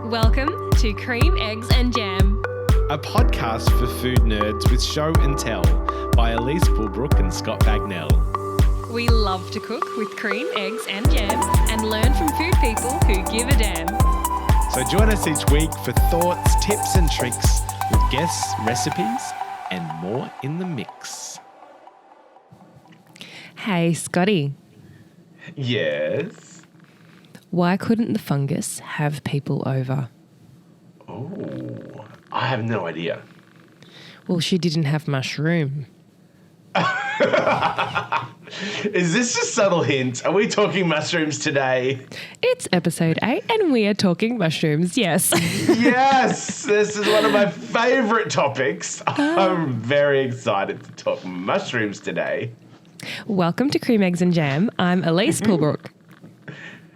Welcome to Cream, Eggs and Jam, a podcast for food nerds with show and tell by Elise and Scott Bagnell. We love to cook with cream, eggs and jam and learn from food people who give a damn. So join us each week for thoughts, tips and tricks with guests, recipes and more in the mix. Hey, Scotty. Yes. Why couldn't the fungus have people over? Oh, I have no idea. Well, she didn't have mushroom. Is this a subtle hint? Are we talking mushrooms today? It's episode 8 and we are talking mushrooms, yes. Yes, this is one of my favourite topics. I'm very excited to talk mushrooms today. Welcome to Cream, Eggs and Jam. I'm Elise Pulbrook.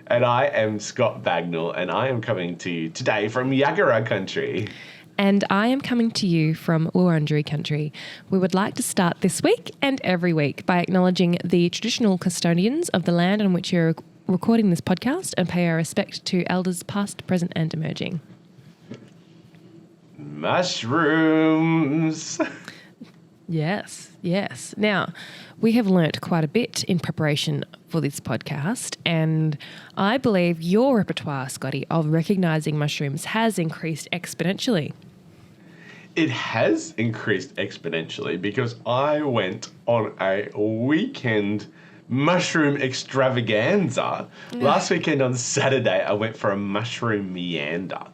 And I am Scott Bagnell, and I am coming to you today from Yagara country. And I am coming to you from Wurundjeri country. We would like to start this week and every week by acknowledging the traditional custodians of the land on which you're recording this podcast and pay our respect to elders past, present and emerging. Mushrooms. Yes. Now, we have learnt quite a bit in preparation for this podcast, and I believe your repertoire, Scotty, of recognising mushrooms has increased exponentially. It has increased exponentially because I went on a weekend mushroom extravaganza. Last weekend on Saturday, I went for a mushroom meander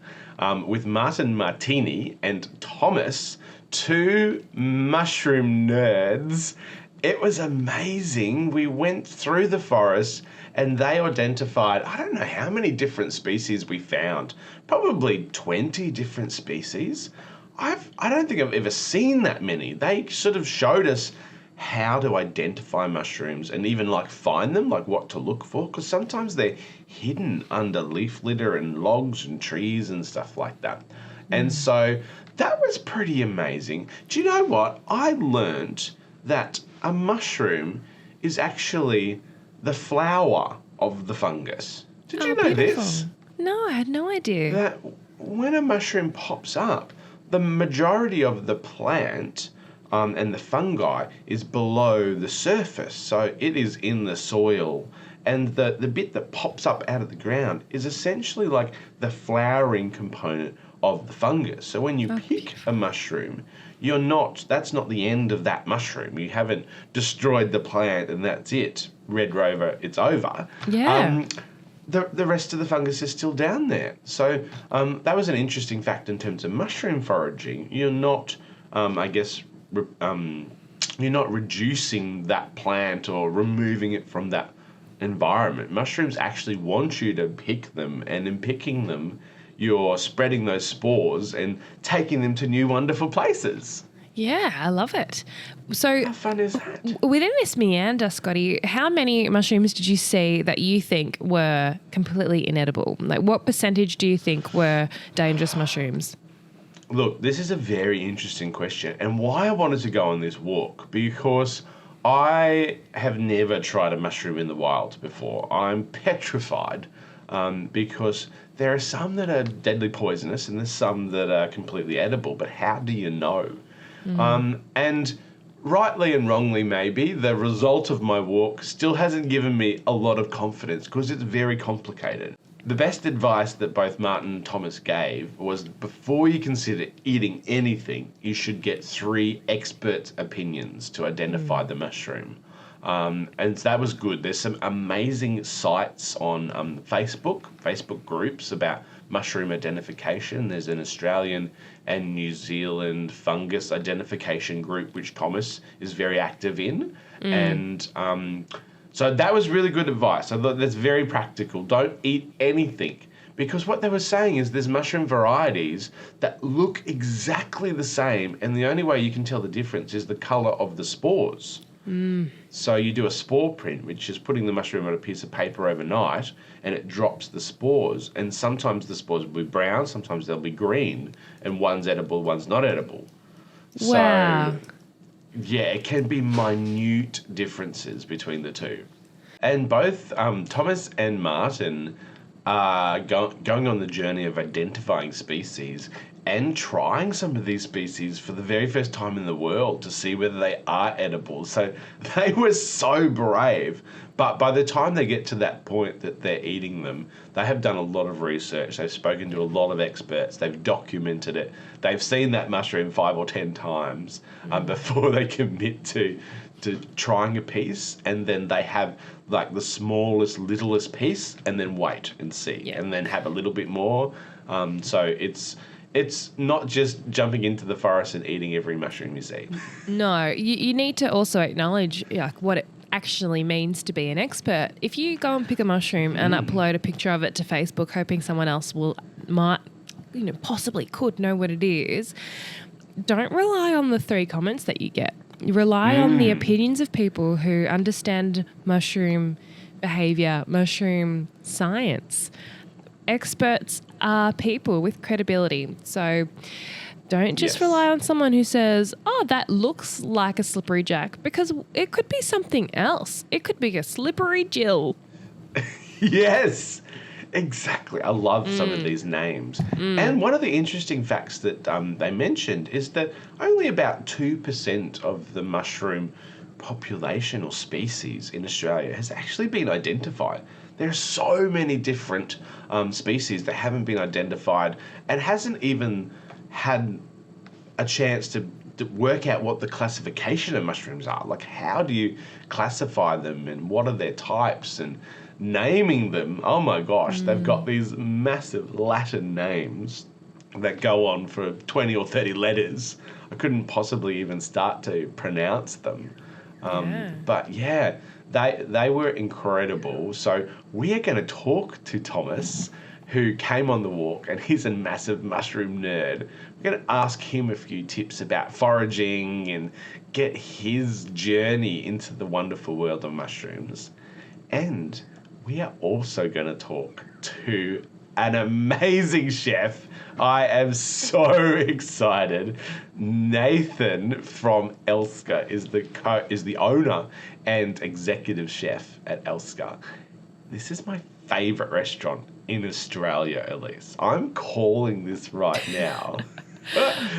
with Martin Martini and Thomas, two mushroom nerds. It was amazing. We went through the forest and they identified, I don't know how many different species we found, probably 20 different species. I don't think I've ever seen that many. They sort of showed us how to identify mushrooms and even like find them, like what to look for, because sometimes they're hidden under leaf litter and logs and trees and stuff like that. And so that was pretty amazing. Do you know what? I learned that a mushroom is actually the flower of the fungus. Did you know beautiful. this? No, I had no idea. That when a mushroom pops up, the majority of the plant and the fungi is below the surface. So it is in the soil. And the bit that pops up out of the ground is essentially like the flowering component of the fungus. So when you pick a mushroom, that's not the end of that mushroom. You haven't destroyed the plant and that's it. Red Rover, it's over. Yeah. The rest of the fungus is still down there. So that was an interesting fact in terms of mushroom foraging. You're not, you're not reducing that plant or removing it from that environment. Mushrooms actually want you to pick them, and in picking them, you're spreading those spores and taking them to new wonderful places. Yeah, I love it. So How fun is that? Within this meander, Scotty, how many mushrooms did you see that you think were completely inedible? Like, what percentage do you think were dangerous mushrooms? Look, this is a very interesting question, and why I wanted to go on this walk, because I have never tried a mushroom in the wild before. I'm petrified because there are some that are deadly poisonous and there's some that are completely edible, but how do you know? And rightly and wrongly maybe, the result of my walk still hasn't given me a lot of confidence because it's very complicated. The best advice that both Martin and Thomas gave was before you consider eating anything, you should get 3 expert opinions to identify the mushroom. And that was good. There's some amazing sites on Facebook groups about mushroom identification. There's an Australian and New Zealand fungus identification group, which Thomas is very active in. And so that was really good advice. I thought that's very practical. Don't eat anything. Because what they were saying is there's mushroom varieties that look exactly the same, and the only way you can tell the difference is the colour of the spores. So you do a spore print, which is putting the mushroom on a piece of paper overnight, and it drops the spores. And sometimes the spores will be brown, sometimes they'll be green, and one's edible, one's not edible. Wow. So, yeah, it can be minute differences between the two. And both Thomas and Martin going on the journey of identifying species and trying some of these species for the very first time in the world to see whether they are edible. So they were so brave. But by the time they get to that point that they're eating them, they have done a lot of research. They've spoken to a lot of experts. They've documented it. They've seen that mushroom 5 or 10 times before they commit to trying a piece. And then they have like the smallest, littlest piece and then wait and see. And then have a little bit more. So it's not just jumping into the forest and eating every mushroom you see. No, you need to also acknowledge what it actually means to be an expert. If you go and pick a mushroom and upload a picture of it to Facebook hoping someone else possibly could know what it is, don't rely on the 3 comments that you get. Rely on the opinions of people who understand mushroom behavior, mushroom science. Experts are people with credibility. So don't just rely on someone who says, oh, that looks like a slippery jack, because it could be something else. It could be a slippery Jill. Yes, exactly. I love some of these names. And one of the interesting facts that they mentioned is that only about 2% of the mushroom population or species in Australia has actually been identified. There are so many different species that haven't been identified and hasn't even had a chance to work out what the classification of mushrooms are. Like, how do you classify them and what are their types and naming them? Oh my gosh, they've got these massive Latin names that go on for 20 or 30 letters. I couldn't possibly even start to pronounce them. But yeah, they were incredible. So we are going to talk to Thomas, who came on the walk, and he's a massive mushroom nerd. We're going to ask him a few tips about foraging and get his journey into the wonderful world of mushrooms. And we are also going to talk to an amazing chef. I am so excited. Nathan from Elska is the owner and executive chef at Elska. This is my favourite restaurant in Australia, Elise. I'm calling this right now.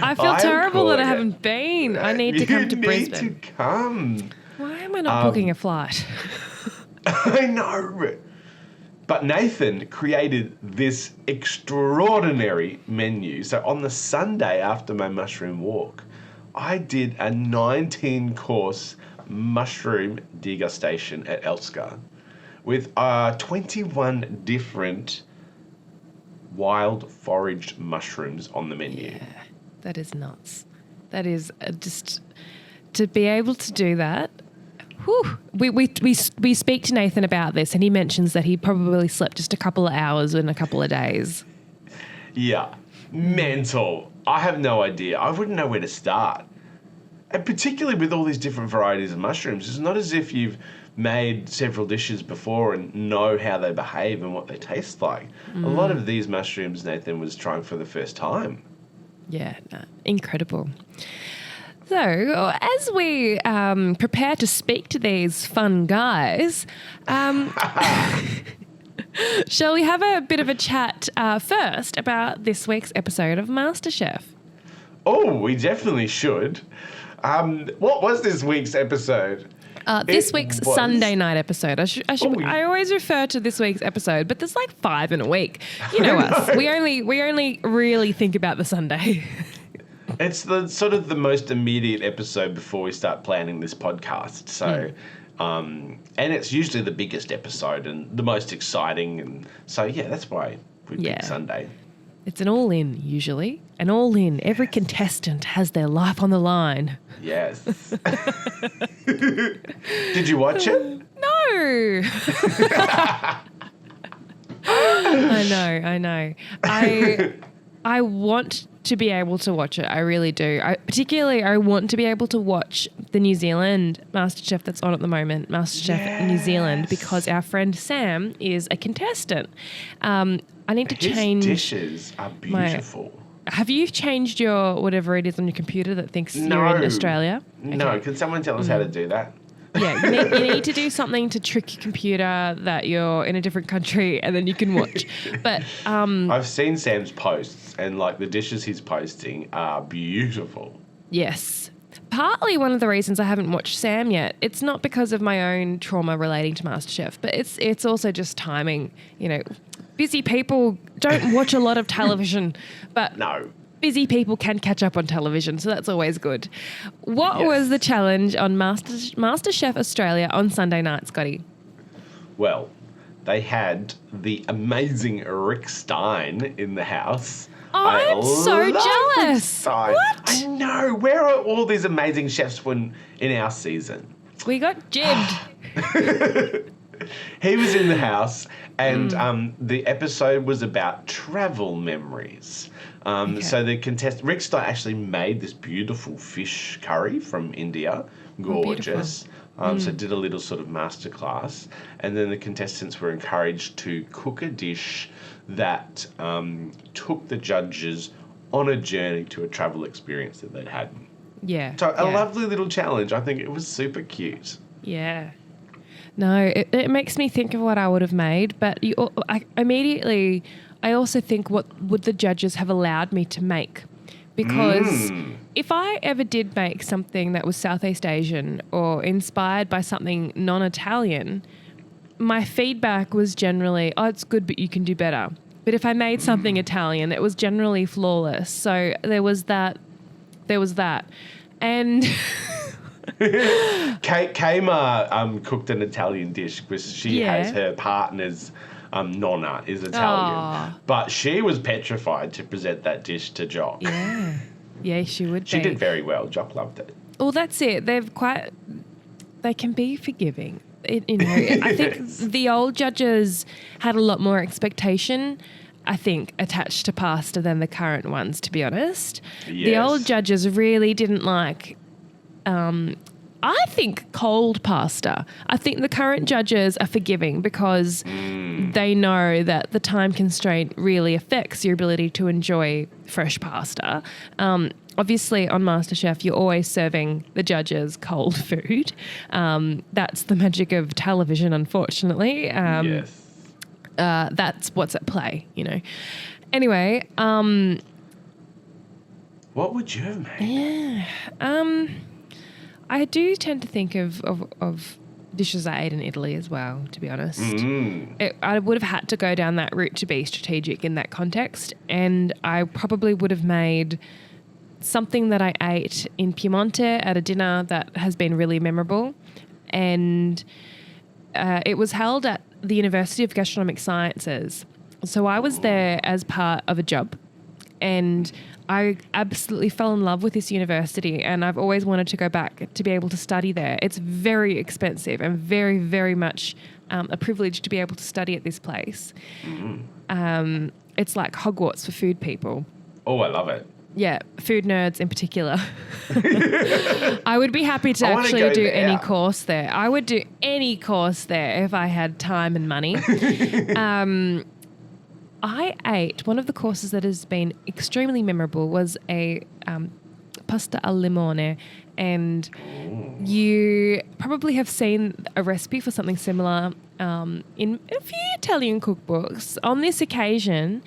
I feel terrible that I haven't been. I need to come to Brisbane. You need to come. Why am I not booking a flight? I know. But Nathan created this extraordinary menu. So on the Sunday after my mushroom walk, I did a 19-course mushroom degustation at Elska with 21 different wild foraged mushrooms on the menu. Yeah, that is nuts. That is just to be able to do that. Whew. We speak to Nathan about this, and he mentions that he probably slept just a couple of hours in a couple of days. Yeah, mental. I have no idea. I wouldn't know where to start. And particularly with all these different varieties of mushrooms, it's not as if you've made several dishes before and know how they behave and what they taste like. A lot of these mushrooms Nathan was trying for the first time. Yeah, incredible. So, as we prepare to speak to these fun guys, shall we have a bit of a chat first about this week's episode of MasterChef? Oh, we definitely should. What was this week's episode? This week's Sunday night episode. I always refer to this week's episode, but there's like 5 in a week. You know us. We only really think about the Sunday. It's the sort of the most immediate episode before we start planning this podcast. So, and it's usually the biggest episode and the most exciting. And so, yeah, that's why we pick Sunday. It's an all-in, usually. An all-in. Every contestant has their life on the line. Yes. Did you watch it? No. I know. I want to be able to watch it. I really do. I want to be able to watch the New Zealand MasterChef that's on at the moment, MasterChef New Zealand, because our friend Sam is a contestant. I need to change. His dishes are beautiful. Have you changed your whatever it is on your computer that thinks you're in Australia? No. Okay. Can someone tell us how to do that? Yeah, you need to do something to trick your computer that you're in a different country and then you can watch. But I've seen Sam's posts and like the dishes he's posting are beautiful. yes. Partly one of the reasons I haven't watched Sam yet, it's not because of my own trauma relating to MasterChef, but it's also just timing. You know, busy people don't watch a lot of television, but No. busy people can catch up on television, so that's always good. What was the challenge on MasterChef Australia on Sunday night, Scotty? Well, they had the amazing Rick Stein in the house. I'm so love jealous. Rick Stein. What? I know. Where are all these amazing chefs when in our season? We got jibbed. He was in the house, and the episode was about travel memories. So the contestant, Rick Stein, actually made this beautiful fish curry from India. Gorgeous. So did a little sort of masterclass. And then the contestants were encouraged to cook a dish that took the judges on a journey to a travel experience that they'd had. Yeah. So a lovely little challenge. I think it was super cute. Yeah. No, it makes me think of what I would have made, but immediately I also think what would the judges have allowed me to make? Because if I ever did make something that was Southeast Asian or inspired by something non-Italian, my feedback was generally, oh, it's good, but you can do better. But if I made something Italian, it was generally flawless. So there was that. And Kama cooked an Italian dish because she has her partner's nonna is Italian. But she was petrified to present that dish to Jock. Yeah. Yeah, she would be. She did very well. Jock loved it. Well, that's it. They can be forgiving. I think the old judges had a lot more expectation, I think, attached to pasta than the current ones, to be honest. Yes. The old judges really didn't like, I think, cold pasta. I think the current judges are forgiving because they know that the time constraint really affects your ability to enjoy fresh pasta. Obviously, on MasterChef, you're always serving the judges cold food. That's the magic of television, unfortunately. Yes. That's what's at play, you know. Anyway. What would you have made? Yeah. I do tend to think of dishes I ate in Italy as well, to be honest. I would have had to go down that route to be strategic in that context, and I probably would have made something that I ate in Piemonte at a dinner that has been really memorable, and it was held at the University of Gastronomic Sciences. So I was there as part of a job, and I absolutely fell in love with this university, and I've always wanted to go back to be able to study there. It's very expensive and very, very much a privilege to be able to study at this place. It's like Hogwarts for food people. Oh, I love it. Yeah, food nerds in particular. I would be happy to I wanna actually go do there. any course there. I would do any course there if I had time and money. I ate, one of the courses that has been extremely memorable was a pasta al limone, and you probably have seen a recipe for something similar in a few Italian cookbooks. On this occasion,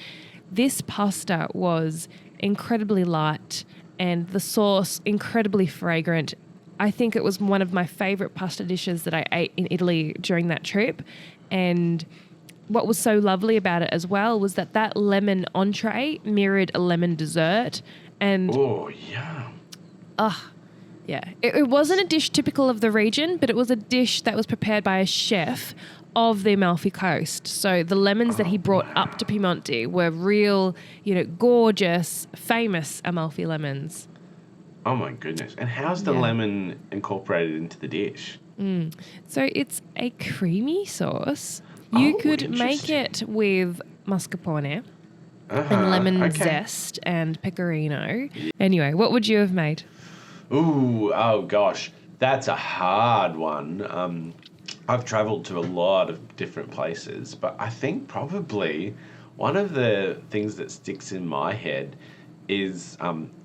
this pasta was incredibly light and the sauce incredibly fragrant. I think it was one of my favourite pasta dishes that I ate in Italy during that trip, and what was so lovely about it as well was that lemon entree mirrored a lemon dessert. And oh, yeah. Yeah. It wasn't a dish typical of the region, but it was a dish that was prepared by a chef of the Amalfi Coast. So the lemons that he brought up to Piemonte were real, gorgeous, famous Amalfi lemons. Oh, my goodness. And how's the lemon incorporated into the dish? So it's a creamy sauce. You could make it with mascarpone and lemon zest and pecorino. Anyway, what would you have made? Ooh, oh gosh, that's a hard one. I've travelled to a lot of different places, but I think probably one of the things that sticks in my head is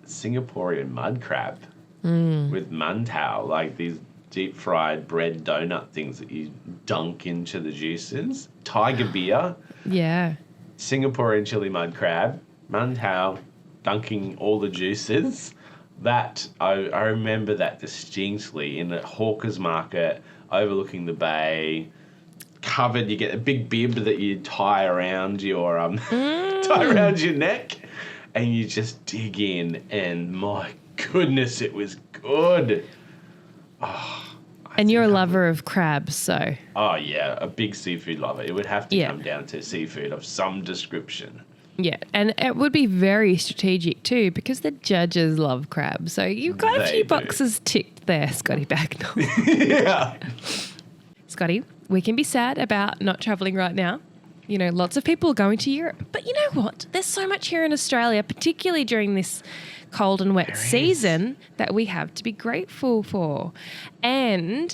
Singaporean mud crab with mantau, like these deep fried bread donut things that you dunk into the juices. Tiger beer. Yeah. Singaporean chili mud crab. Manhao dunking all the juices. That, I remember that distinctly in the hawker's market overlooking the bay. Covered, you get a big bib that you tie around your tie around your neck, and you just dig in, and my goodness, it was good. And you're a lover of crabs, so. Oh yeah, a big seafood lover. It would have to Yeah. come down to seafood of some description. Yeah, and it would be very strategic too because the judges love crabs. So you've got a They few do. boxes ticked there, Scotty Bagnall. Yeah. Scotty, we can be sad about not travelling right now. You know, lots of people are going to Europe. But you know what? There's so much here in Australia, particularly during this cold and wet season, that we have to be grateful for. And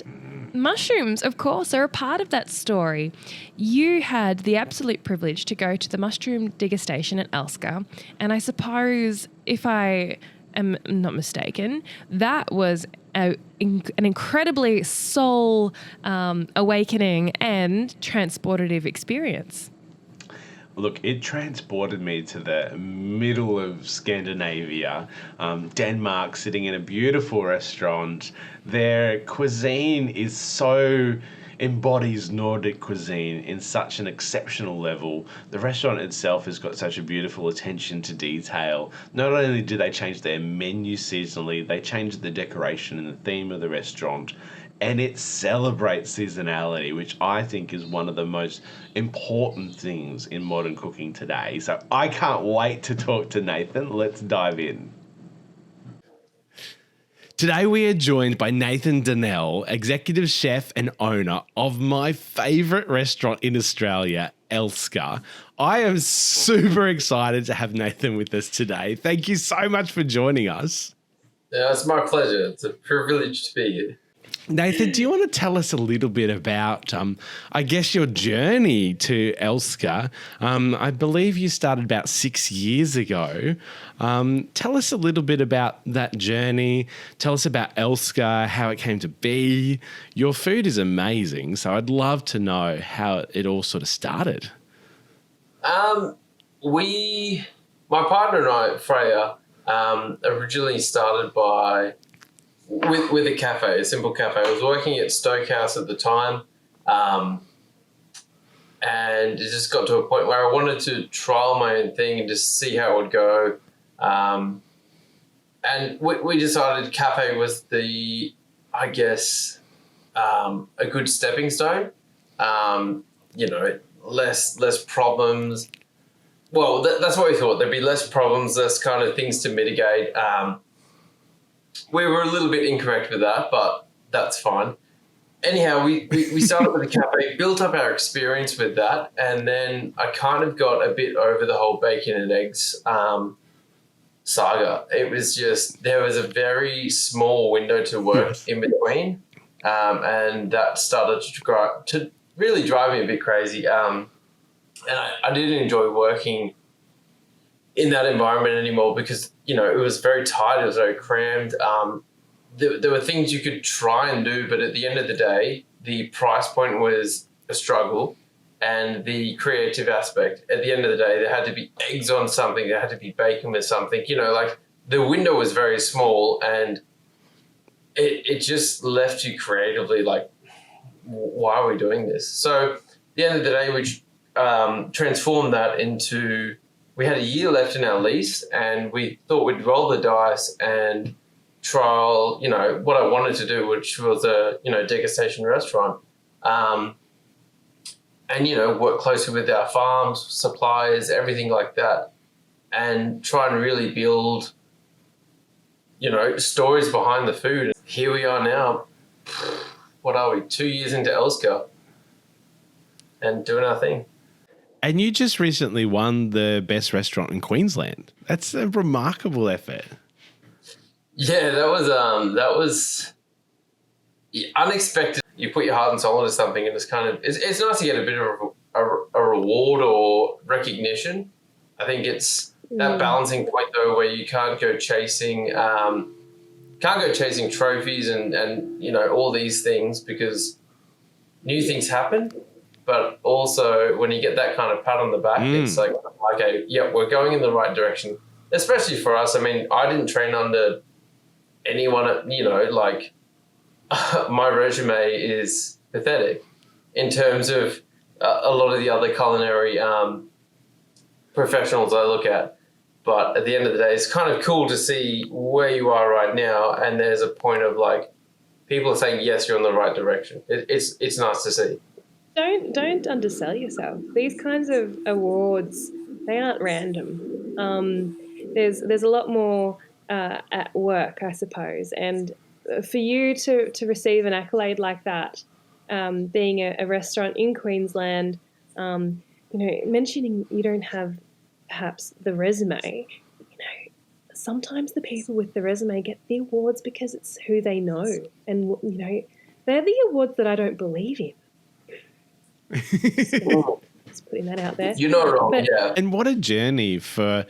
mushrooms, of course, are a part of that story. You had the absolute privilege to go to the mushroom degustation at Elska. And I suppose, if I am not mistaken, that was an incredibly soul awakening and transportative experience. Look, it transported me to the middle of Scandinavia, Denmark, sitting in a beautiful restaurant. Their cuisine is so embodies Nordic cuisine in such an exceptional level. The restaurant itself has got such a beautiful attention to detail. Not only do they change their menu seasonally, they change the decoration and the theme of the restaurant. And it celebrates seasonality, which I think is one of the most important things in modern cooking today. So I can't wait to talk to Nathan. Let's dive in. Today we are joined by Nathan Dunnell, executive chef and owner of my favourite restaurant in Australia, Elska. I am super excited to have Nathan with us today. Thank you so much for joining us. Yeah, it's my pleasure. It's a privilege to be here. Nathan, do you want to tell us a little bit about, I guess, your journey to Elska? I believe you started about 6 years ago. Tell us a little bit about that journey. Tell us about Elska, how it came to be. Your food is amazing, so I'd love to know how it all sort of started. My partner and I, Freya, originally started with a cafe, a simple cafe. I was working at Stokehouse at the time, and it just got to a point where I wanted to trial my own thing and just see how it would go. And we decided cafe was a good stepping stone. Less problems. Well, that's what we thought. There'd be less problems, less kind of things to mitigate. We were a little bit incorrect with that, but that's fine. Anyhow, we started with the cafe, built up our experience with that, and then I kind of got a bit over the whole bacon and eggs saga. It was just, there was a very small window to work in between, and that started to really drive me a bit crazy. And I didn't enjoy working in that environment anymore because, it was very tight, it was very crammed. There were things you could try and do, but at the end of the day, the price point was a struggle, and the creative aspect. At the end of the day, there had to be eggs on something, there had to be bacon with something. The window was very small, and it just left you creatively like, why are we doing this? So at the end of the day, we transformed that into, we had a year left in our lease, and we thought we'd roll the dice and trial, what I wanted to do, which was a, degustation restaurant. And, work closely with our farms, suppliers, everything like that, and try and really build, stories behind the food. Here we are now, what are we, 2 years into Elska and doing our thing. And you just recently won the best restaurant in Queensland. That's a remarkable effort. Yeah, that was unexpected. You put your heart and soul into something, and it's kind of, it's nice to get a bit of a reward or recognition. I think it's that balancing point though, where you can't go chasing can't go chasing trophies and you know, all these things, because new things happen. But also when you get that kind of pat on the back, it's like, okay, yeah, we're going in the right direction. Especially for us. I mean, I didn't train under anyone, you know, like my resume is pathetic in terms of a lot of the other culinary professionals I look at. But at the end of the day, it's kind of cool to see where you are right now. And there's a point of like, people are saying, yes, you're in the right direction. It's nice to see. Don't undersell yourself. These kinds of awards, they aren't random. There's a lot more at work, I suppose. And for you to receive an accolade like that, being a restaurant in Queensland, you know, mentioning you don't have perhaps the resume, you know, sometimes the people with the resume get the awards because it's who they know. And, you know, they're the awards that I don't believe in. Just putting that out there. You're not wrong, yeah. And what a journey for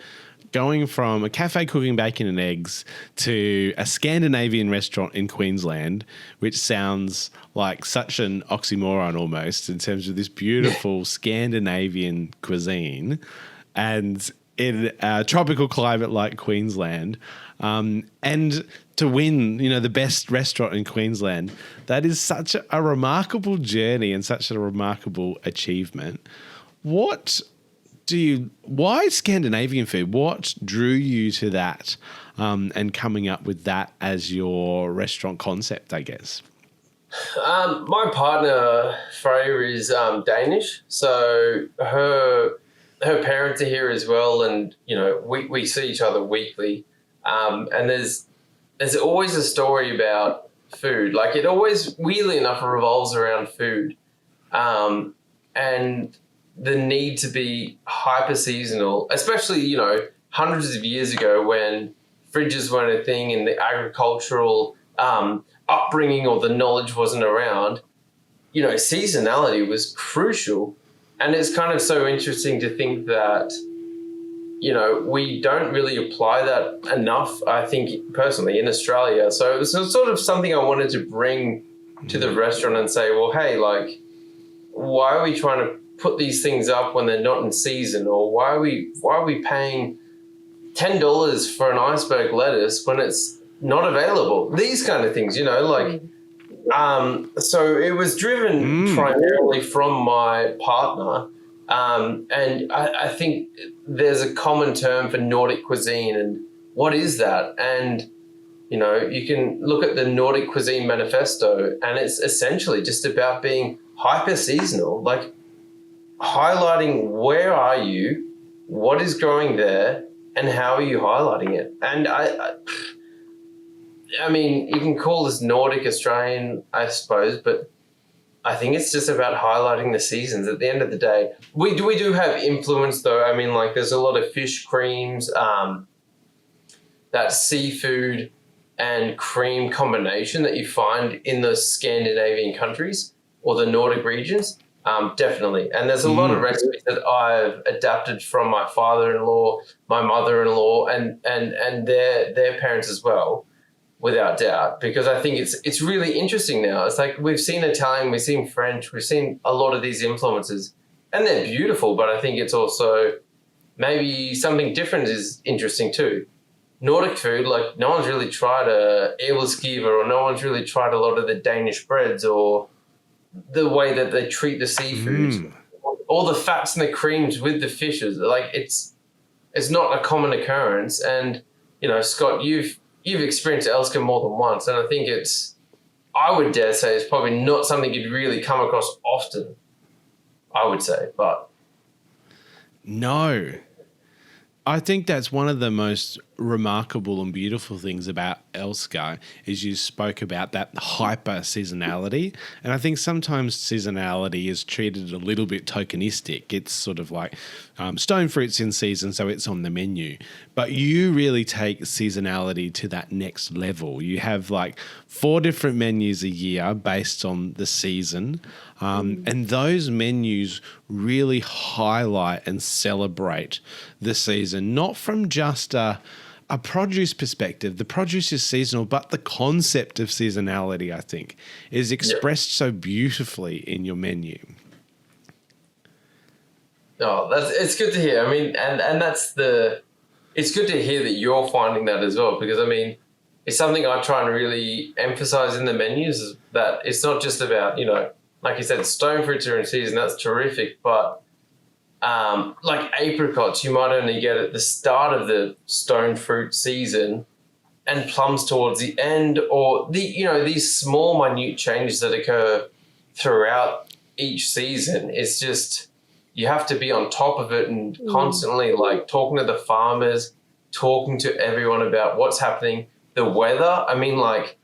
going from a cafe cooking bacon and eggs to a Scandinavian restaurant in Queensland, which sounds like such an oxymoron almost in terms of this beautiful Scandinavian cuisine, and in a tropical climate like Queensland, and to win, you know, the best restaurant in Queensland. That is such a remarkable journey and such a remarkable achievement. Why Scandinavian food? What drew you to that, and coming up with that as your restaurant concept, I guess? My partner, Freya, is Danish. So her parents are here as well. And, you know, we see each other weekly. And there's always a story about food. Like, it always, weirdly enough, revolves around food. And the need to be hyper seasonal, especially, you know, hundreds of years ago when fridges weren't a thing and the agricultural upbringing or the knowledge wasn't around, you know, seasonality was crucial. And it's kind of so interesting to think that, you know, we don't really apply that enough, I think, personally, in Australia. So it was sort of something I wanted to bring to the restaurant and say, well, hey, like, why are we trying to put these things up when they're not in season? Or why are we paying $10 for an iceberg lettuce when it's not available? These kind of things, you know, like, so it was driven primarily from my partner. And I think there's a common term for Nordic cuisine, and what is that? And, you know, you can look at the Nordic Cuisine Manifesto, and it's essentially just about being hyper seasonal, like highlighting where are you, what is growing there, and how are you highlighting it. And I mean, you can call this Nordic Australian, I suppose, but I think it's just about highlighting the seasons. At the end of the day, we do have influence, though. I mean, like, there's a lot of fish creams, that seafood and cream combination that you find in the Scandinavian countries or the Nordic regions. Definitely. And there's a lot of recipes that I've adapted from my father-in-law, my mother-in-law, and their parents as well, without doubt, because I think it's really interesting now. It's like, we've seen Italian, we've seen French, we've seen a lot of these influences, and they're beautiful, but I think it's also maybe something different is interesting too. Nordic food, like, no one's really tried a Elska, or no one's really tried a lot of the Danish breads, or the way that they treat the seafoods, all the fats and the creams with the fishes. Like, it's not a common occurrence. And, you know, Scott, you've experienced Elska more than once, and I think I would dare say it's probably not something you'd really come across often, I would say. But no, I think that's one of the most remarkable and beautiful things about Elska is you spoke about that hyper seasonality. And I think sometimes seasonality is treated a little bit tokenistic. It's sort of like stone fruit's in season, so it's on the menu. But you really take seasonality to that next level. You have like 4 different menus a year based on the season. And those menus really highlight and celebrate the season, not from just a a produce perspective, the produce is seasonal, but the concept of seasonality, I think, is expressed so beautifully in your menu. Oh, it's good to hear. I mean, and it's good to hear that you're finding that as well, because I mean, it's something I try and really emphasize in the menus, is that it's not just about, you know, like you said, stone fruits are in season, that's terrific, but like apricots, you might only get at the start of the stone fruit season and plums towards the end, or these small minute changes that occur throughout each season. It's just, you have to be on top of it and constantly like talking to the farmers, talking to everyone about what's happening, the weather. I mean, like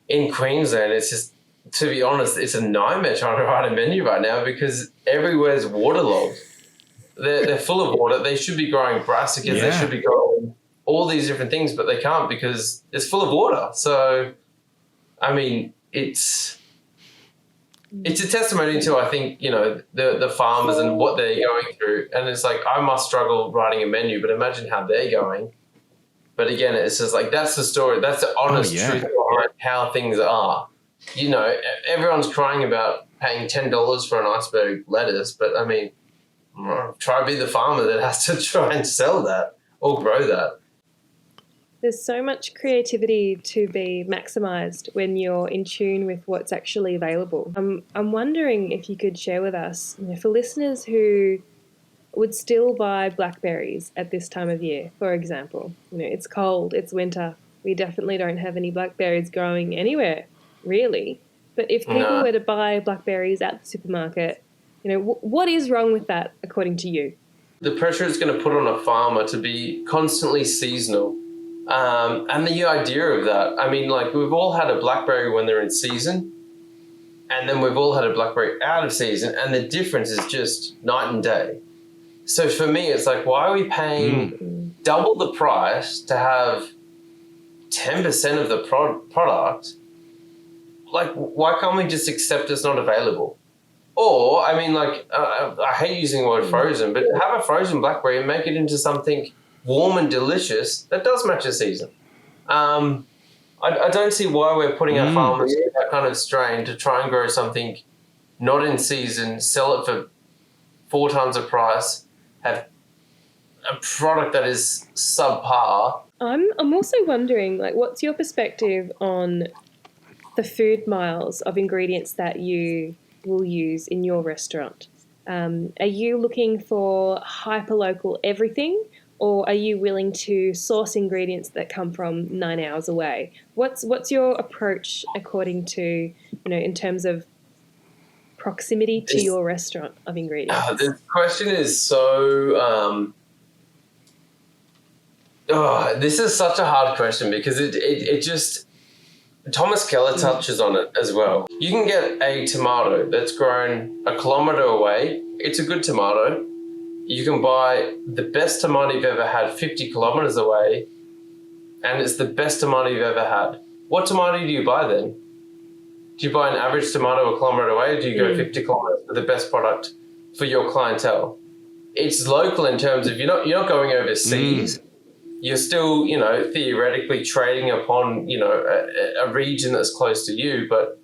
in Queensland, it's just, to be honest, it's a nightmare trying to write a menu right now because everywhere's waterlogged. They're full of water. They should be growing brassicas. They should be growing all these different things, but they can't because it's full of water. So, I mean, it's a testimony to, I think, you know, the farmers and what they're going through. And it's like, I must struggle writing a menu, but imagine how they're going. But again, it's just like, that's the story. That's the honest truth behind how things are. You know, everyone's crying about paying $10 for an iceberg lettuce, but I mean, try to be the farmer that has to try and sell that or grow that. There's so much creativity to be maximised when you're in tune with what's actually available. I'm wondering if you could share with us, you know, for listeners who would still buy blackberries at this time of year, for example. You know, it's cold, it's winter. We definitely don't have any blackberries growing anywhere, really. But if people were to buy blackberries at the supermarket, you know, what is wrong with that, according to you? The pressure it's going to put on a farmer to be constantly seasonal. And the idea of that, I mean, like, we've all had a blackberry when they're in season, and then we've all had a blackberry out of season, and the difference is just night and day. So for me, it's like, why are we paying double the price to have 10% of the product? Like, why can't we just accept it's not available? Or, I mean, like, I hate using the word frozen, but have a frozen blackberry and make it into something warm and delicious that does match the season. I don't see why we're putting our farmers through that kind of strain to try and grow something not in season, sell it for 4 times the price, have a product that is subpar. I'm also wondering, like, what's your perspective on the food miles of ingredients that you will use in your restaurant? Are you looking for hyper-local everything, or are you willing to source ingredients that come from 9 hours away? What's your approach according to, you know, in terms of proximity to your restaurant of ingredients? The question is so... this is such a hard question because it just... Thomas Keller touches on it as well. You can get a tomato that's grown 1 kilometre away. It's a good tomato. You can buy the best tomato you've ever had 50 kilometres away, and it's the best tomato you've ever had. What tomato do you buy then? Do you buy an average tomato 1 kilometre away, or do you go 50 kilometres for the best product for your clientele? It's local in terms of you're not going overseas. You're still, you know, theoretically trading upon, you know, a region that's close to you, but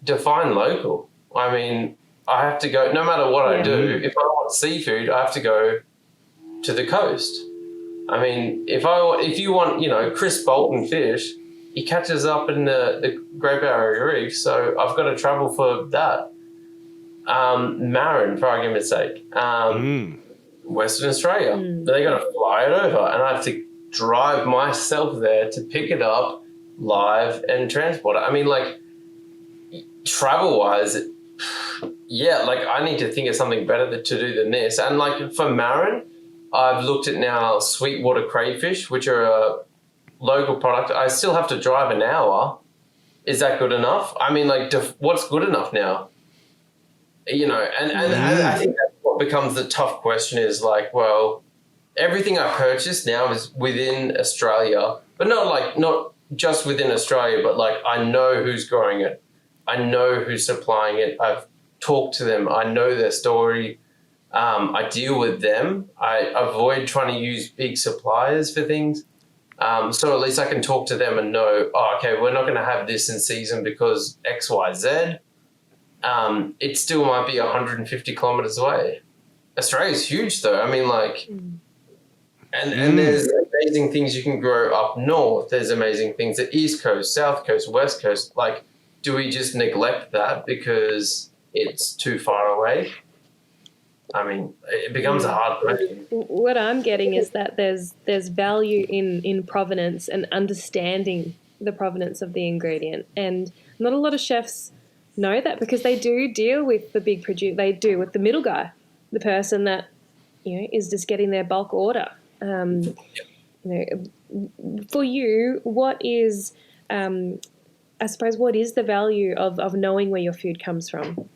define local. I mean, I have to go, no matter what I do, if I want seafood, I have to go to the coast. I mean, if you want, you know, Chris Bolton fish, he catches up in the Great Barrier Reef, so I've got to travel for that. Marron, for argument's sake. Western Australia. They're going to fly it over, and I have to drive myself there to pick it up live and transport it. I mean, like, travel-wise, like, I need to think of something better to do than this. And, like, for marron, I've looked at now sweetwater crayfish, which are a local product. I still have to drive an hour. Is that good enough? I mean, like, what's good enough now? You know, and I think that's what becomes the tough question is like, well, everything I purchase now is within Australia, but not just within Australia, but like I know who's growing it. I know who's supplying it. I've talked to them. I know their story. I deal with them. I avoid trying to use big suppliers for things. So at least I can talk to them and know, oh, okay, we're not going to have this in season because X, Y, Z. It still might be 150 kilometers away. Australia's huge though. I mean, like, and there's amazing things you can grow up north. There's amazing things at East Coast, South Coast, West Coast. Like, do we just neglect that because it's too far away? I mean, it becomes a hard question. What I'm getting is that there's value in provenance and understanding the provenance of the ingredient. And not a lot of chefs know that because they do deal with the big producer. They do with the middle guy, the person that, is just getting their bulk order. For you, what is, I suppose, what is the value of knowing where your food comes from?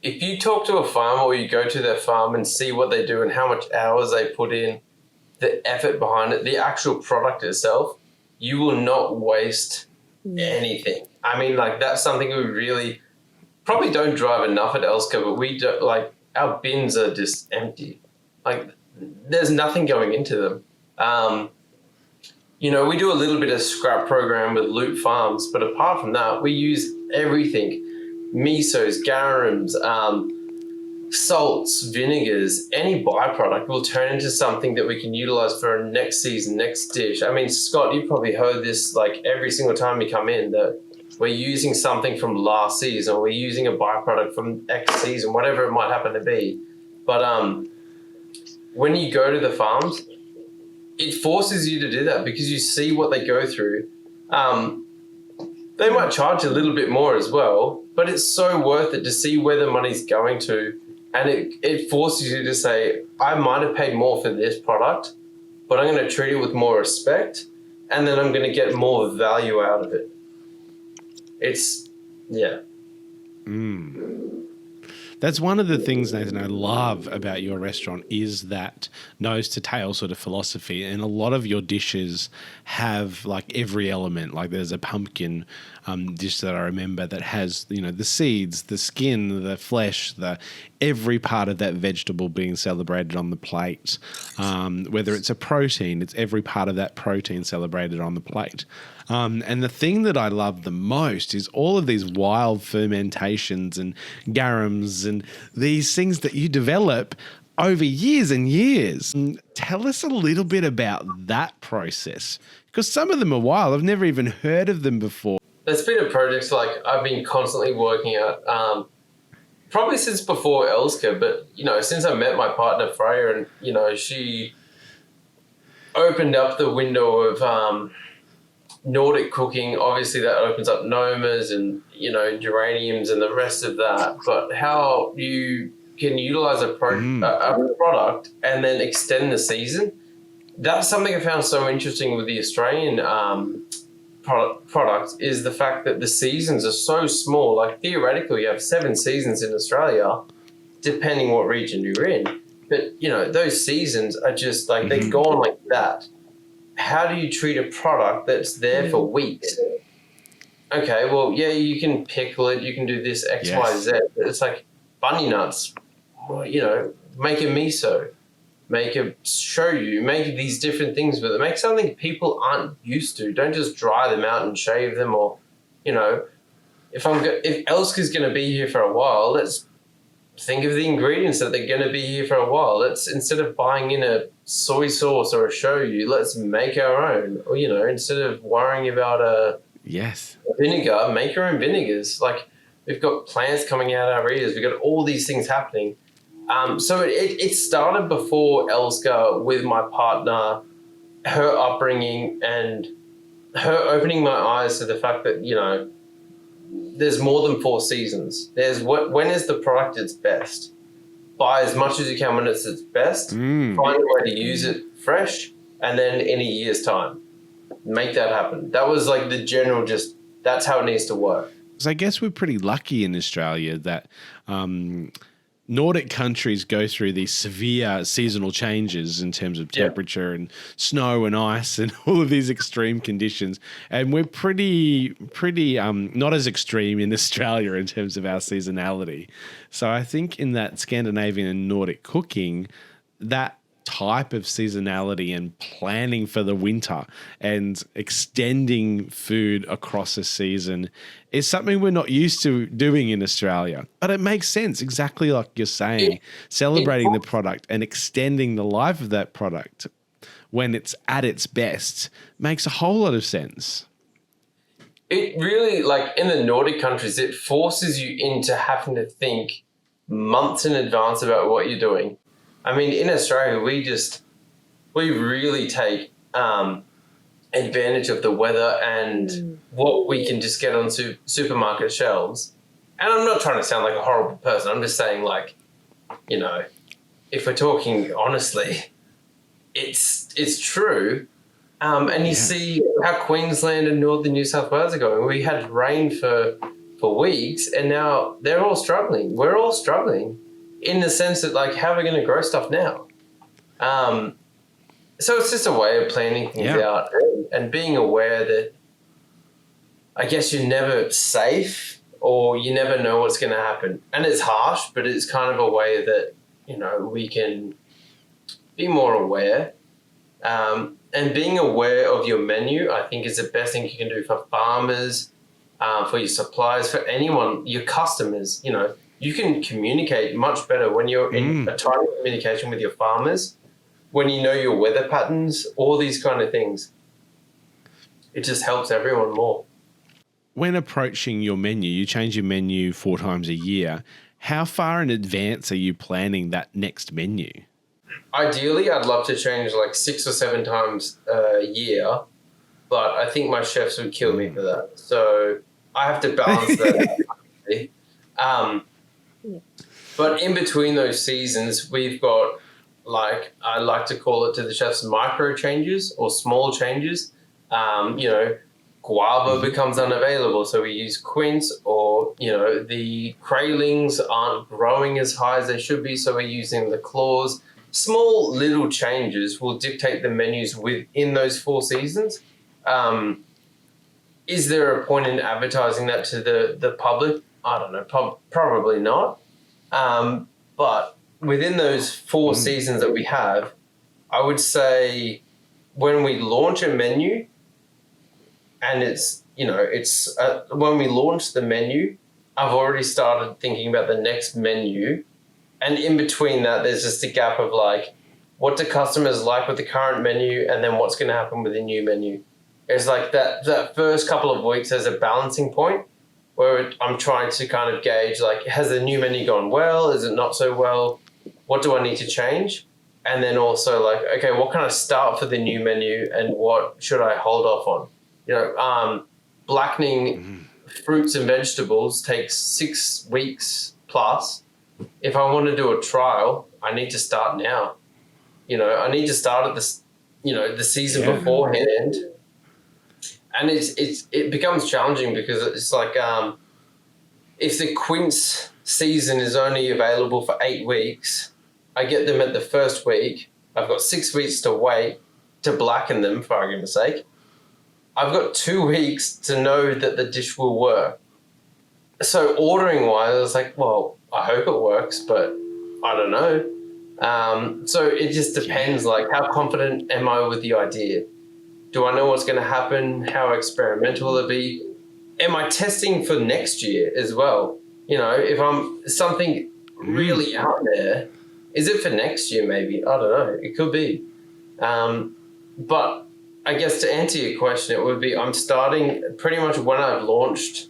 If you talk to a farmer or you go to their farm and see what they do and how much hours they put in, the effort behind it, the actual product itself, you will not waste anything. I mean, like, that's something we really probably don't drive enough at Elska, but we don't, like, our bins are just empty. Like, there's nothing going into them. We do a little bit of scrap program with Loop Farms, but apart from that, we use everything. Misos, garums, salts, vinegars, any byproduct will turn into something that we can utilize for our next season, next dish. I mean, Scott, you've probably heard this like every single time you come in, that we're using something from last season, or we're using a byproduct from X season, whatever it might happen to be. But when you go to the farms, it forces you to do that because you see what they go through. They might charge a little bit more as well, but it's so worth it to see where the money's going to. And it forces you to say, I might have paid more for this product, but I'm going to treat it with more respect, and then I'm going to get more value out of it. That's one of the things, Nathan, I love about your restaurant is that nose to tail sort of philosophy. And a lot of your dishes have like every element. Like there's a pumpkin dish that I remember that has, the seeds, the skin, the flesh, every part of that vegetable being celebrated on the plate. Whether it's a protein, it's every part of that protein celebrated on the plate. And the thing that I love the most is all of these wild fermentations and garums and these things that you develop over years and years. Tell us a little bit about that process, because some of them are wild. I've never even heard of them before. There's been a project like I've been constantly working at, probably since before Elska, but, since I met my partner Freya and, she opened up the window of Nordic cooking. Obviously that opens up nomas and, geraniums and the rest of that. But how you can utilize a product and then extend the season, that's something I found so interesting with the Australian product is the fact that the seasons are so small. Like theoretically, you have 7 seasons in Australia, depending what region you're in. But, those seasons are just like, they're gone like that. How do you treat a product that's there for weeks? Okay, well, yeah, you can pickle it, you can do this X, Y, Z. But it's like bunny nuts, make a miso, make a shoyu, make these different things with it. Make something people aren't used to. Don't just dry them out and shave them, or, if Elska's going to be here for a while, let's think of the ingredients that they're going to be here for a while. Let's, instead of buying in a soy sauce or a shoyu, let's make our own. Or, instead of worrying about a vinegar, make your own vinegars. Like, we've got plants coming out of our ears. We've got all these things happening. So it started before Elska with my partner, her upbringing and her opening my eyes to the fact that, there's more than 4 seasons. There's when is the product its best? Buy as much as you can when it's its best. Find a way to use it fresh, and then in a year's time, make that happen. That was like the general, that's how it needs to work. So I guess we're pretty lucky in Australia that Nordic countries go through these severe seasonal changes in terms of temperature and snow and ice and all of these extreme conditions. And we're pretty not as extreme in Australia in terms of our seasonality. So I think in that Scandinavian and Nordic cooking, that type of seasonality and planning for the winter and extending food across a season is something we're not used to doing in Australia. But it makes sense, exactly like you're saying, celebrating the product and extending the life of that product when it's at its best makes a whole lot of sense. It really, like in the Nordic countries, it forces you into having to think months in advance about what you're doing. I mean, in Australia, we really take advantage of the weather and what we can just get on supermarket shelves. And I'm not trying to sound like a horrible person. I'm just saying, like, you know, if we're talking honestly, it's true. And you see how Queensland and northern New South Wales are going. We had rain for weeks, and now they're all struggling. We're all struggling in the sense that, like, how are we going to grow stuff now? So it's just a way of planning things out and being aware that I guess you're never safe or you never know what's going to happen. And it's harsh, but it's kind of a way that, you know, we can be more aware. And being aware of your menu, I think, is the best thing you can do for farmers, for your suppliers, for anyone, your customers. You know, you can communicate much better when you're in a tight communication with your farmers, when you know your weather patterns, all these kind of things. It just helps everyone more. When approaching your menu, you change your menu 4 times a year. How far in advance are you planning that next menu? Ideally, I'd love to change like 6 or 7 times a year, but I think my chefs would kill me for that. So I have to balance that. But in between those seasons, we've got, like, I like to call it to the chefs, micro changes or small changes. You know, guava becomes unavailable, so we use quince, or, you know, the craylings aren't growing as high as they should be, so we're using the claws. Small little changes will dictate the menus within those 4 seasons. Is there a point in advertising that to the public? I don't know, probably not. But within those 4 seasons that we have, I would say when we launch a menu, and it's, you know, it's when we launch the menu, I've already started thinking about the next menu. And in between that, there's just a gap of, like, what do customers like with the current menu, and then what's going to happen with the new menu. It's like that first couple of weeks as a balancing point where I'm trying to kind of gauge, like, has the new menu gone well? Is it not so well? What do I need to change? And then also, like, okay, what can I start for the new menu and what should I hold off on? You know, blackening fruits and vegetables takes 6 weeks plus. If I want to do a trial, I need to start now. You know, I need to start at this, you know, the season beforehand. And it becomes challenging because it's like, if the quince season is only available for 8 weeks, I get them at the first week. I've got 6 weeks to wait to blacken them, for argument's sake. I've got 2 weeks to know that the dish will work. So ordering wise, I was like, well, I hope it works, but I don't know. So it just depends, like, how confident am I with the idea? Do I know what's going to happen? How experimental will it be? Am I testing for next year as well? You know, if I'm something really out there, is it for next year maybe? I don't know. It could be. But I guess to answer your question, it would be I'm starting pretty much when I've launched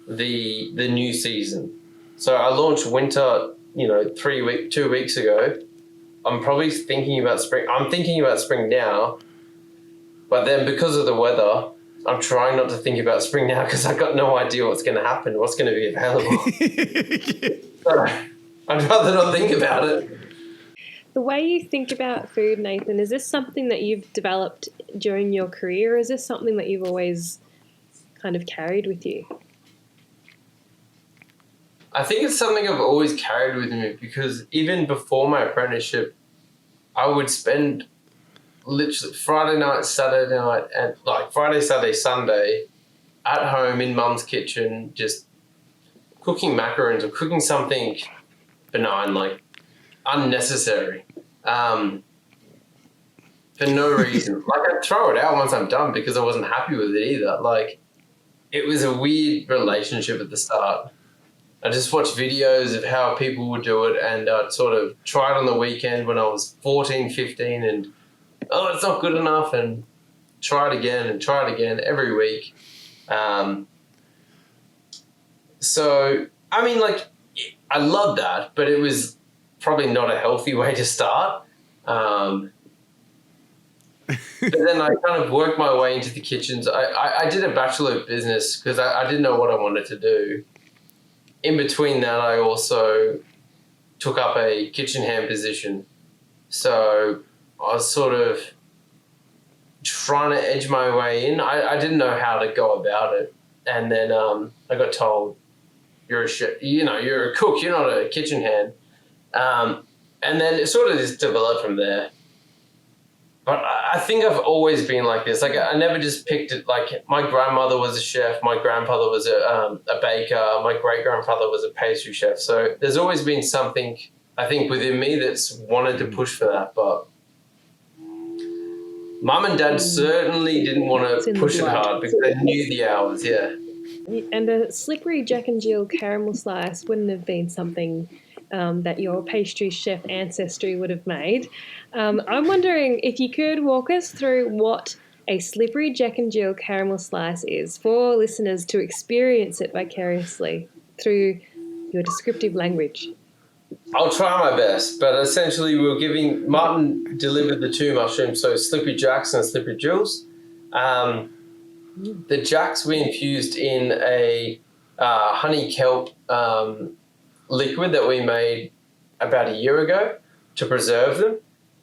the new season. So I launched winter, you know, 2 weeks ago. I'm probably thinking about spring. I'm thinking about spring now, but then because of the weather, I'm trying not to think about spring now because I've got no idea what's going to happen, what's going to be available. So I'd rather not think about it. The way you think about food, Nathan, is this something that you've developed during your career, or is this something that you've always kind of carried with you? I think it's something I've always carried with me because even before my apprenticeship, I would spend literally Friday night, Saturday night, and like Friday, Saturday, Sunday at home in mum's kitchen, just cooking macarons or cooking something benign, like unnecessary. for no reason. Like, I'd throw it out once I'm done because I wasn't happy with it either. Like, it was a weird relationship at the start. I just watched videos of how people would do it, and I'd sort of try it on the weekend when I was 14, 15, and, it's not good enough, and try it again every week. So, I mean, like, I love that, but it was probably not a healthy way to start. But then I kind of worked my way into the kitchens. I did a Bachelor of Business because I didn't know what I wanted to do. In between that, I also took up a kitchen hand position. So I was sort of trying to edge my way in. I didn't know how to go about it. And then I got told, you're a chef, you're a cook, you're not a kitchen hand. And then it sort of just developed from there. But I think I've always been like this. Like, I never just picked it. Like, my grandmother was a chef. My grandfather was a baker. My great-grandfather was a pastry chef. So there's always been something, I think, within me that's wanted to push for that. But Mum and Dad certainly didn't want to push it hard because they knew the hours, yeah. And a slippery Jack and Jill caramel slice wouldn't have been something that your pastry chef ancestry would have made. I'm wondering if you could walk us through what a slippery Jack and Jill caramel slice is for listeners to experience it vicariously through your descriptive language. I'll try my best, but essentially Martin delivered the two mushrooms, so slippery Jacks and slippery Jills. The Jacks we infused in a honey kelp liquid that we made about a year ago to preserve them.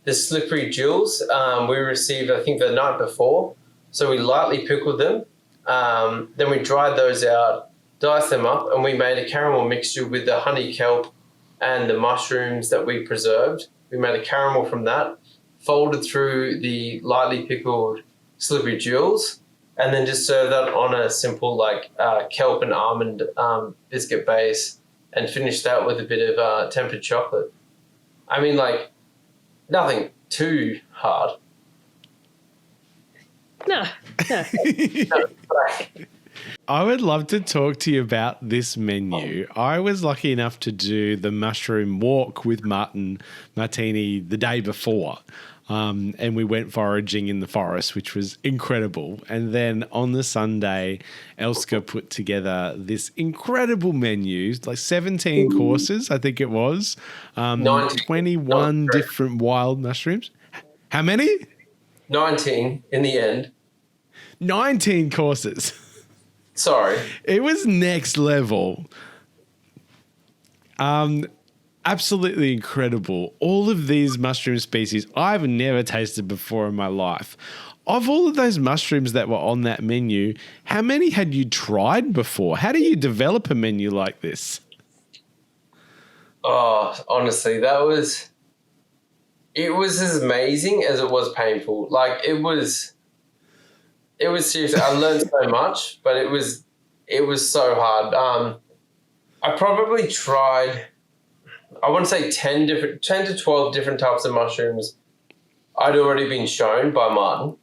The slippery Jills we received, I think, the night before, so we lightly pickled them. Then we dried those out, diced them up, and we made a caramel mixture with the honey kelp and the mushrooms that we preserved. We made a caramel from that, folded through the lightly pickled slippery Jills, and then just serve that on a simple kelp and almond biscuit base, and finish that with a bit of tempered chocolate. I mean, like, nothing too hard. No. I would love to talk to you about this menu. I was lucky enough to do the mushroom walk with Martini the day before. And we went foraging in the forest, which was incredible. And then on the Sunday, Elska put together this incredible menu, like 17 courses, I think it was, 21 different wild mushrooms. How many? 19 in the end. 19 courses. Sorry. It was next level. Absolutely incredible. All of these mushroom species I've never tasted before in my life. Of all of those mushrooms that were on that menu, how many had you tried before? How do you develop a menu like this? Oh, honestly, it was as amazing as it was painful. Like, it was seriously, I learned so much, but it was so hard. I probably tried, I want to say 10 to 12 different types of mushrooms I'd already been shown by Martin.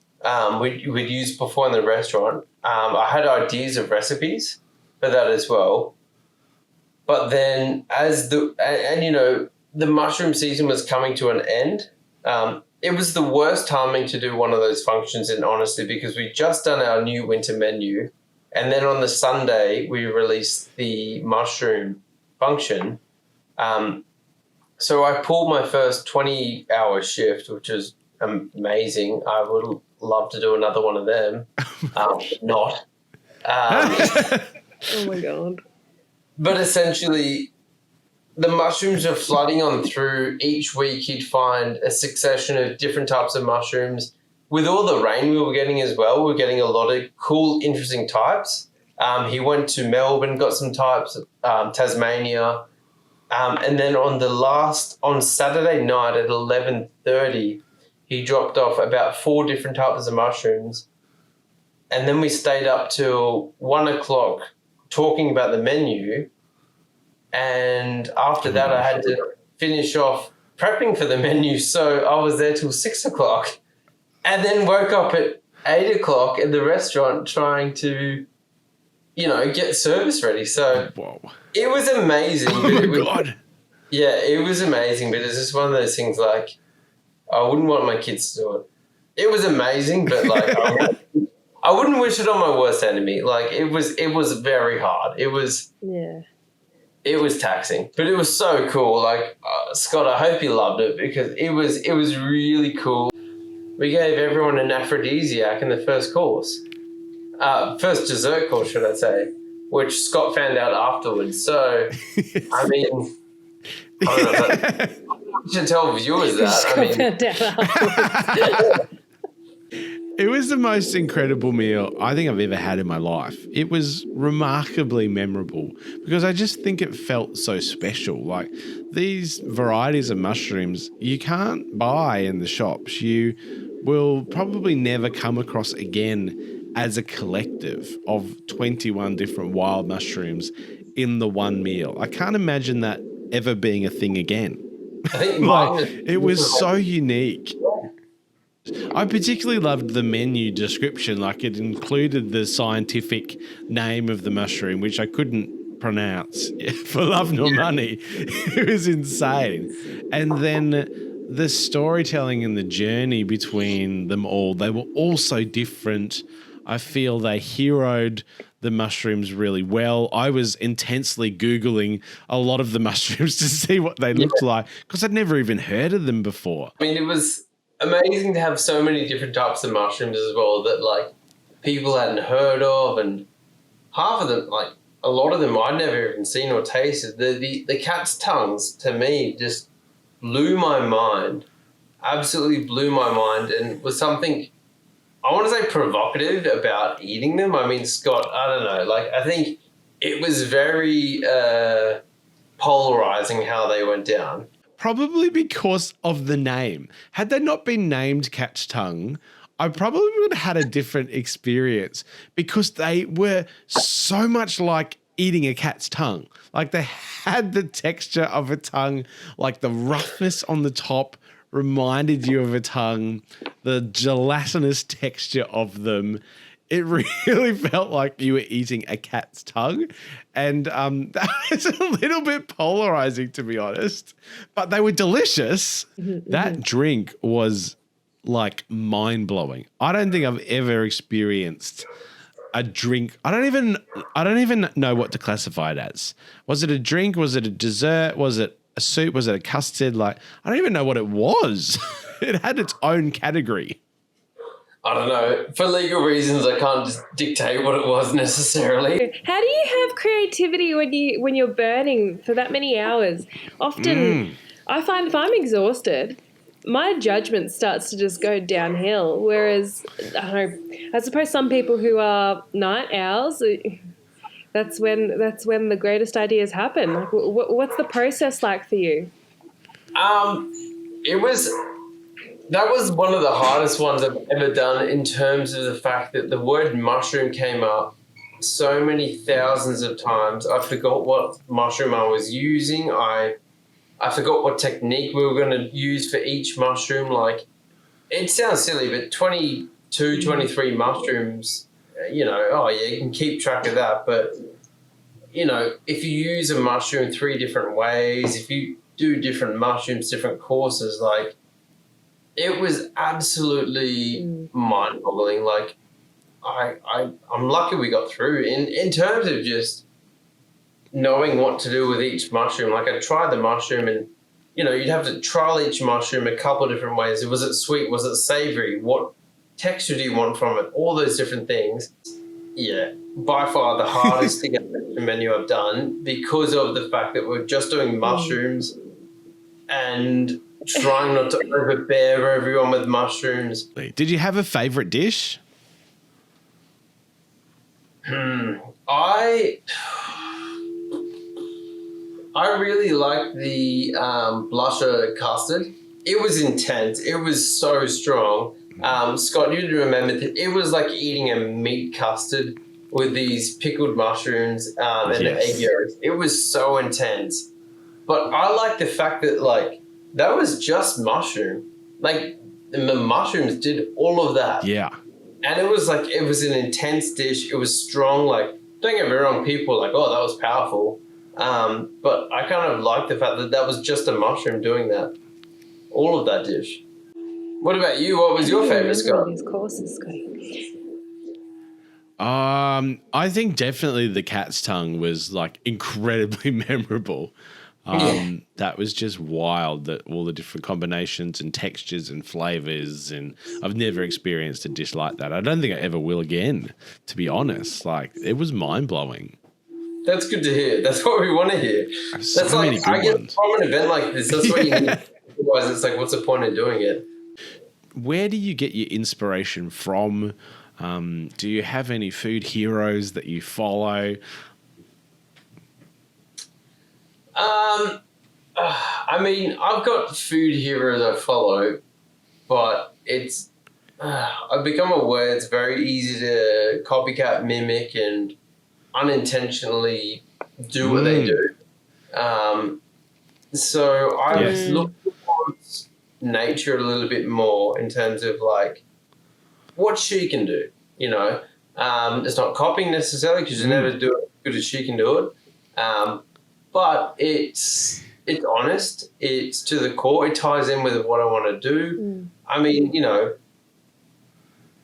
We'd used before in the restaurant. I had ideas of recipes for that as well. But then the mushroom season was coming to an end. It was the worst timing to do one of those functions, and honestly, because we'd just done our new winter menu. And then on the Sunday, we released the mushroom function. So I pulled my first 20-hour shift, which is amazing. I would love to do another one of them. Not. Oh, my God. But essentially, the mushrooms are flooding on through. Each week he'd find a succession of different types of mushrooms. With all the rain we were getting as well, we were getting a lot of cool, interesting types. He went to Melbourne, got some types, Tasmania. And then on Saturday night at 11:30, he dropped off about 4 different types of mushrooms. And then we stayed up till 1 o'clock talking about the menu. And after that, I had to finish off prepping for the menu. So I was there till 6 o'clock. and then woke up at 8 o'clock in the restaurant trying to, get service ready. So Whoa. it was amazing. Oh, but my it was, God. Yeah, it was amazing, but it's just one of those things like I wouldn't want my kids to do it. It was amazing, but like I wouldn't wish it on my worst enemy. Like it was very hard. It was taxing, but it was so cool. Like Scott, I hope you loved it because it was really cool. We gave everyone an aphrodisiac in the first course, first dessert course, should I say, which Scott found out afterwards. So, I mean, I don't know. You should tell viewers that. Scott found out afterwards. It was the most incredible meal I think I've ever had in my life. It was remarkably memorable because I just think it felt so special. Like these varieties of mushrooms you can't buy in the shops. You will probably never come across again as a collective of 21 different wild mushrooms in the one meal. I can't imagine that ever being a thing again. I think It was so unique. I particularly loved the menu description. Like it included the scientific name of the mushroom, which I couldn't pronounce for love nor money. It was insane. And then the storytelling and the journey between them all, they were all so different. I feel they heroed the mushrooms really well. I was intensely Googling a lot of the mushrooms to see what they looked like because I'd never even heard of them before. I mean, it was amazing to have so many different types of mushrooms as well that like people hadn't heard of, and half of them, like a lot of them I'd never even seen or tasted. The cat's tongues to me just blew my mind, absolutely blew my mind, and was something I want to say provocative about eating them. I mean, Scott, I don't know, like I think it was very polarizing how they went down. Probably because of the name. Had they not been named cat's tongue, I probably would have had a different experience because they were so much like eating a cat's tongue. Like they had the texture of a tongue, like the roughness on the top reminded you of a tongue, the gelatinous texture of them. It really felt like you were eating a cat's tongue. And that was a little bit polarizing, to be honest. But they were delicious. That drink was like mind-blowing. I don't think I've ever experienced a drink. I don't even know what to classify it as. Was it a drink? Was it a dessert? Was it a soup? Was it a custard? Like, I don't even know what it was. It had its own category. I don't know. For legal reasons, I can't just dictate what it was necessarily. How do you have creativity when you're burning for that many hours? Often, I find if I'm exhausted, my judgment starts to just go downhill. Whereas, I suppose some people who are night owls, that's when the greatest ideas happen. Like, what's the process like for you? That was one of the hardest ones I've ever done in terms of the fact that the word mushroom came up so many thousands of times. I forgot what mushroom I was using. I forgot what technique we were going to use for each mushroom. Like, it sounds silly, but 22, 23 mushrooms, you can keep track of that. But, if you use a mushroom 3 different ways, if you do different mushrooms, different courses, like, it was absolutely mind-boggling. Like, I'm lucky we got through. In terms of just knowing what to do with each mushroom, like I tried the mushroom and, you'd have to trial each mushroom a couple of different ways. Was it sweet? Was it savory? What texture do you want from it? All those different things. Yeah, by far the hardest to get the menu I've done because of the fact that we're just doing mushrooms and trying not to overbear everyone with mushrooms. Did you have a favourite dish? I really liked the blusher custard. It was intense. It was so strong. Scott, you remember that it was like eating a meat custard with these pickled mushrooms and egg yolks. It was so intense. But I like the fact that, like, that was just mushroom. Like, And the mushrooms did all of that. Yeah. And it was an intense dish. It was strong. Like, don't get me wrong, people were like, oh, that was powerful. But I kind of like the fact that that was just a mushroom doing that. All of that dish. What about you? What was your favourite, Scott? These courses, Scotty. I think definitely the cat's tongue was like incredibly memorable. That was just wild, that all the different combinations and textures and flavors, and I've never experienced a dish like that. I don't think I ever will again, to be honest. Like, it was mind blowing. That's good to hear. That's what we want to hear. So That's many like, good I guess ones. from an event like this, that's what you need. Otherwise, it's like, what's the point of doing it? Where do you get your inspiration from? Do you have any food heroes that you follow? I mean, I've got food heroes I follow, but it's I've become aware it's very easy to copycat, mimic, and unintentionally do what they do. So I was looking towards nature a little bit more in terms of like what she can do. You know, it's not copying necessarily because you never do it as good as she can do it. But it's honest. It's to the core. It ties in with what I want to do. I mean, you know,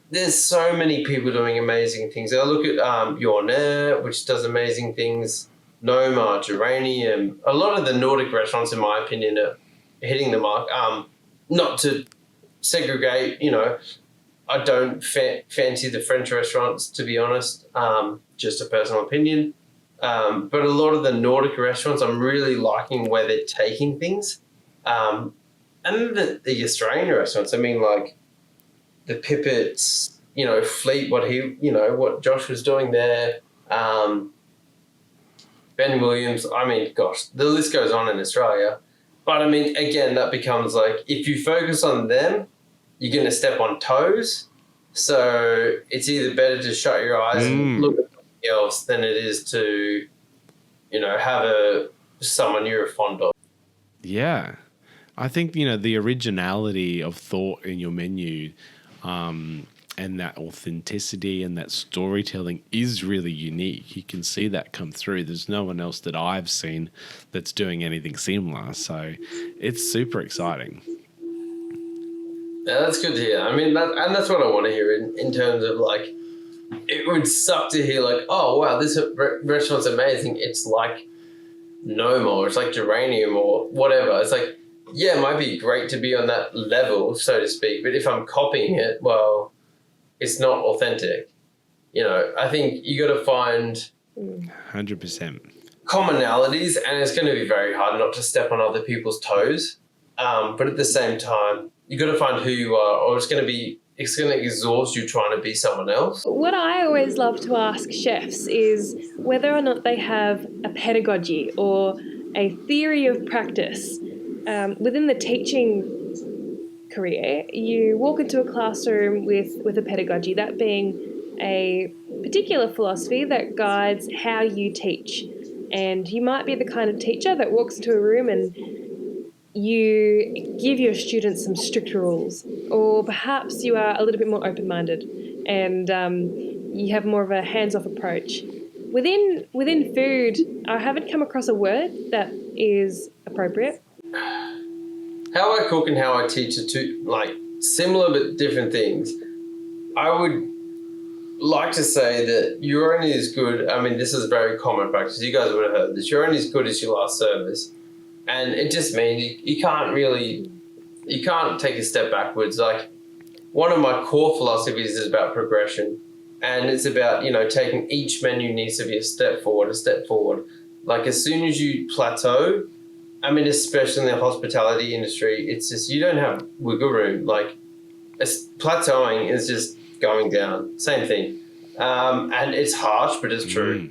there's so many people doing amazing things. I look at Jornet, which does amazing things. Noma, Geranium. A lot of the Nordic restaurants, in my opinion, are hitting the mark. Not to segregate, you know, I don't fancy the French restaurants, to be honest. Just a personal opinion. But a lot of the Nordic restaurants, I'm really liking where they're taking things. And the Australian restaurants, I mean, like the Pippets, you know, Fleet, what Josh was doing there, Ben Williams, I mean, gosh, the list goes on in Australia. But I mean, again, that becomes like, if you focus on them, you're going to step on toes. So it's either better to shut your eyes and look at something else than it is to, you know, have someone you're fond of. Yeah. I think, you know, the originality of thought in your menu and that authenticity and that storytelling is really unique. You can see that come through. There's no one else that I've seen that's doing anything similar. So it's super exciting. Yeah, that's good to hear. I mean, that's what I want to hear in terms of like, it would suck to hear like, oh, wow, this restaurant's amazing. It's like Noma or it's like Geranium or whatever. It's like, yeah, it might be great to be on that level, so to speak. But if I'm copying it, well, it's not authentic. You know, I think you got to find 100%. commonalities, and it's going to be very hard not to step on other people's toes. But at the same time, you got to find who you are, or it's going to exhaust you trying to be someone else. What I always love to ask chefs is whether or not they have a pedagogy or a theory of practice. Within the teaching career, you walk into a classroom with a pedagogy, that being a particular philosophy that guides how you teach. And you might be the kind of teacher that walks into a room and you give your students some strict rules, or perhaps you are a little bit more open-minded and you have more of a hands-off approach. Within food, I haven't come across a word that is appropriate. How I cook and how I teach are two, like, similar but different things. I would like to say that you're only as good, I mean, this is very common practice. You guys would have heard this. You're only as good as your last service. And it just means you can't take a step backwards. Like, one of my core philosophies is about progression. And it's about, you know, taking each menu needs to be a step forward. Like, as soon as you plateau, I mean, especially in the hospitality industry, it's just, you don't have wiggle room. Like, plateauing is just going down. Same thing. And it's harsh, but it's true.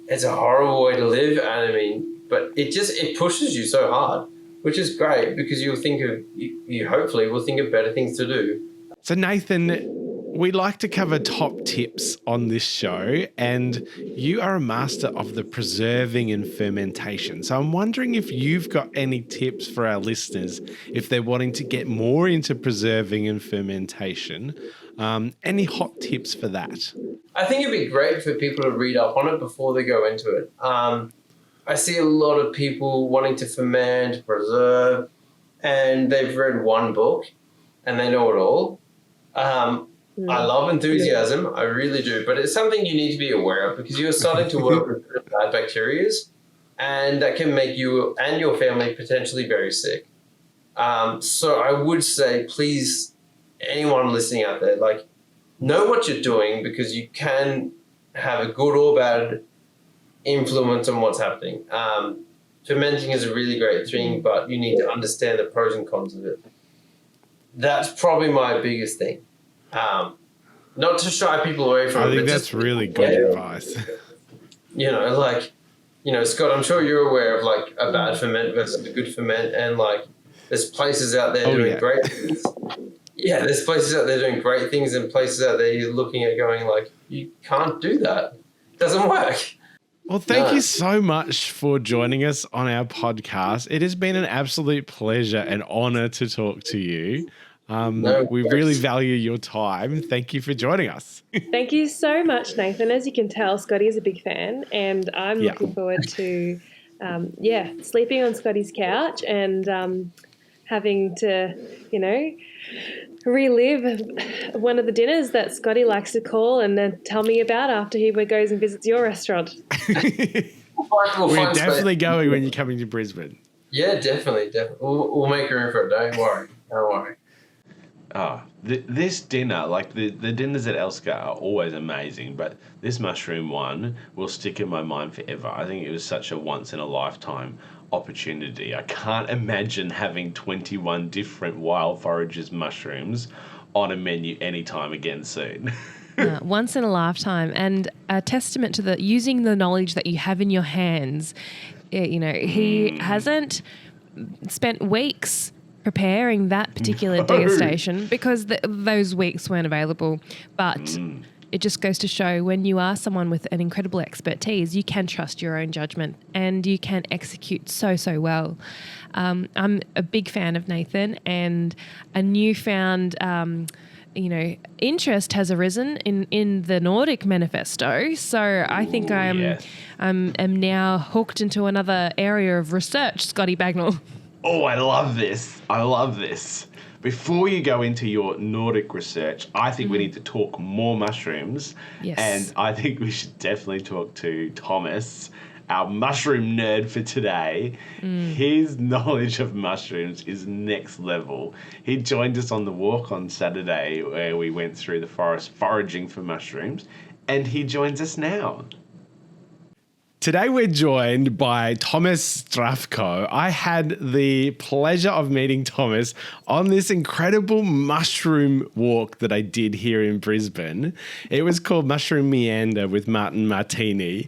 It's a horrible way to live. And I mean, but it pushes you so hard, which is great because you hopefully will think of better things to do. So Nathan, we like to cover top tips on this show, and you are a master of the preserving and fermentation. So I'm wondering if you've got any tips for our listeners if they're wanting to get more into preserving and fermentation. Any hot tips for that? I think it'd be great for people to read up on it before they go into it. I see a lot of people wanting to ferment, preserve, and they've read one book and they know it all. I love enthusiasm, I really do, but it's something you need to be aware of because you're starting to work with bad bacteria, and that can make you and your family potentially very sick. So I would say, please, anyone listening out there, like, know what you're doing because you can have a good or bad influence on what's happening. Fermenting is a really great thing, but you need to understand the pros and cons of it. That's probably my biggest thing. Not to shy people away from it. I think that's really good advice. You know, like, you know, Scott, I'm sure you're aware of like a bad ferment versus a good ferment, and like there's places out there doing great things. Yeah, there's places out there doing great things and places out there you're looking at going like, you can't do that. It doesn't work. Well, thank you so much for joining us on our podcast. It has been an absolute pleasure and honor to talk to you. We really value your time. Thank you for joining us. Thank you so much, Nathan. As you can tell, Scotty is a big fan, and I'm looking forward to, sleeping on Scotty's couch and having to, relive one of the dinners that Scotty likes to call and then tell me about after he goes and visits your restaurant. We're definitely going when you're coming to Brisbane. Yeah, definitely. We'll make room for it. Don't worry. This dinner, like the dinners at Elska are always amazing, but this mushroom one will stick in my mind forever. I think it was such a once-in-a-lifetime opportunity. I can't imagine having 21 different wild foragers mushrooms on a menu anytime again soon. Once in a lifetime, and a testament to using the knowledge that you have in your hands. He hasn't spent weeks preparing that particular degustation because those weeks weren't available. But it just goes to show when you are someone with an incredible expertise, you can trust your own judgment and you can execute so well. I'm a big fan of Nathan, and a newfound interest has arisen in the Nordic manifesto. So I think I'm now hooked into another area of research, Scotty Bagnall. Oh, I love this. Before you go into your Nordic research, I think we need to talk more mushrooms. Yes. And I think we should definitely talk to Thomas, our mushroom nerd for today. His knowledge of mushrooms is next level. He joined us on the walk on Saturday where we went through the forest foraging for mushrooms, and he joins us now. Today we're joined by Thomas Zdravko. I had the pleasure of meeting Thomas on this incredible mushroom walk that I did here in Brisbane. It was called Mushroom Meander with Martin Martini.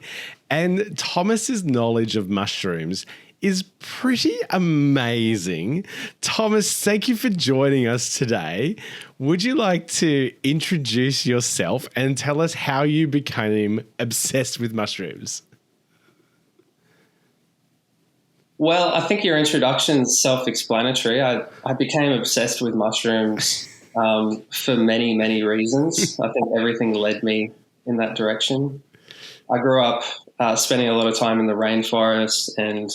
And Thomas's knowledge of mushrooms is pretty amazing. Thomas, thank you for joining us today. Would you like to introduce yourself and tell us how you became obsessed with mushrooms? Well, I think your introduction's self-explanatory. I became obsessed with mushrooms for many, many reasons. I think everything led me in that direction. I grew up spending a lot of time in the rainforest and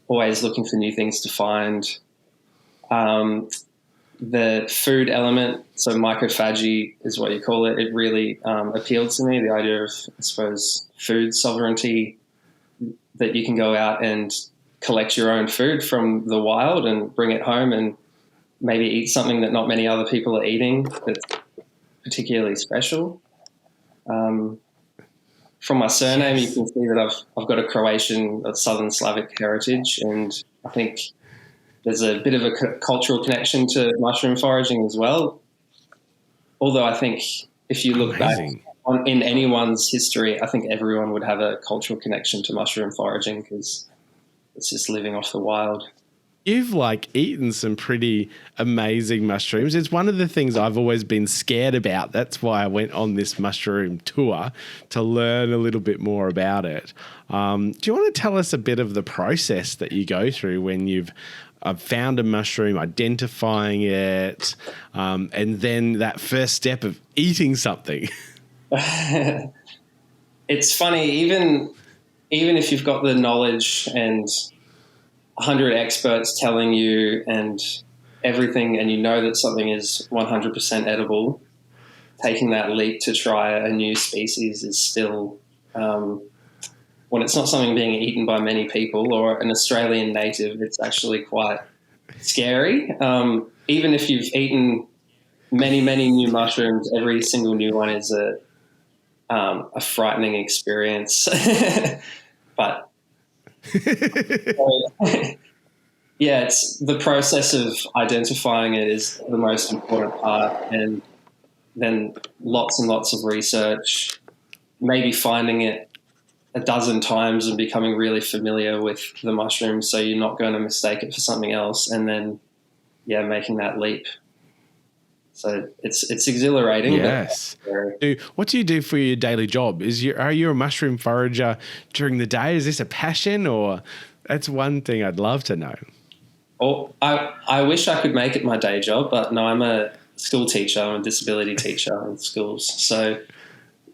always looking for new things to find. The food element, so mycophagy is what you call it, it really appealed to me, the idea of, I suppose, food sovereignty, that you can go out and collect your own food from the wild and bring it home and maybe eat something that not many other people are eating that's particularly special. From my surname, you can see that I've got a Croatian, Southern Slavic heritage, and I think there's a bit of a cultural connection to mushroom foraging as well. Although I think if you look back in anyone's history, I think everyone would have a cultural connection to mushroom foraging because it's just living off the wild. You've eaten some pretty amazing mushrooms. It's one of the things I've always been scared about. That's why I went on this mushroom tour, to learn a little bit more about it. Do you want to tell us a bit of the process that you go through when you've found a mushroom, identifying it, and then that first step of eating something? It's funny, even if you've got the knowledge and 100 experts telling you and everything, and you know that something is 100% edible, taking that leap to try a new species is still, when it's not something being eaten by many people or an Australian native, it's actually quite scary. Even if you've eaten many, many new mushrooms, every single new one is a frightening experience. But yeah, it's the process of identifying it is the most important part, and then lots and lots of research, maybe finding it a dozen times and becoming really familiar with the mushroom so you're not going to mistake it for something else, and then making that leap. So it's exhilarating. Yes. What do you do for your daily job? Are you a mushroom forager during the day? Is this a passion, or that's one thing I'd love to know? Oh, I wish I could make it my day job, but no, I'm a school teacher. I'm a disability teacher in schools. So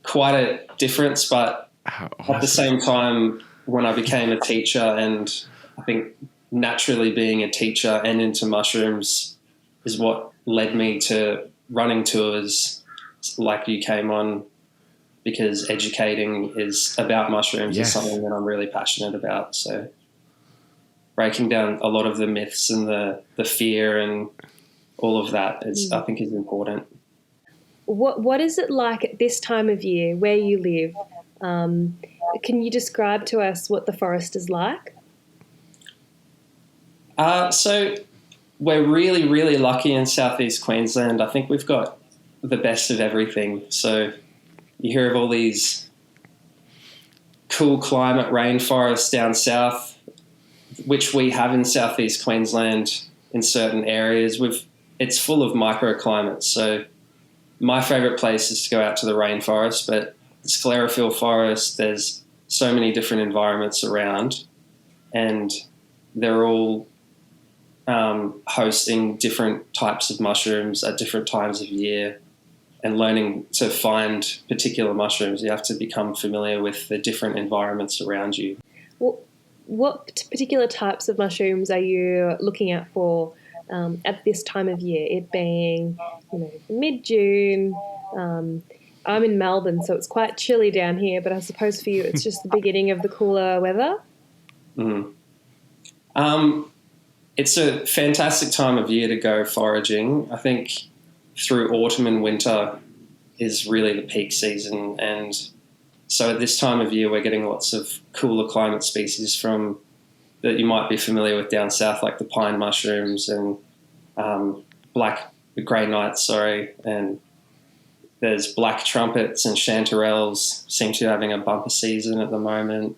quite a difference, but at the same time, when I became a teacher, and I think naturally being a teacher and into mushrooms is what led me to running tours like you came on, because educating is about mushrooms is something that I'm really passionate about. So breaking down a lot of the myths and the fear and all of that I think is important. What is it like at this time of year where you live? Can you describe to us what the forest is like? So we're really, really lucky in southeast Queensland. I think we've got the best of everything. So you hear of all these cool climate rainforests down south, which we have in southeast Queensland in certain areas. It's full of microclimates. So my favourite place is to go out to the rainforest, but the sclerophyll forest, there's so many different environments around, and they're all hosting different types of mushrooms at different times of year. And learning to find particular mushrooms, you have to become familiar with the different environments around you. What particular types of mushrooms are you looking at for at this time of year? It being, mid-June. I'm in Melbourne, so it's quite chilly down here, but I suppose for you it's just the beginning of the cooler weather. It's a fantastic time of year to go foraging. I think through autumn and winter is really the peak season, and so at this time of year we're getting lots of cooler climate species that you might be familiar with down south, like the pine mushrooms and grey knights, and there's black trumpets and chanterelles seem to be having a bumper season at the moment.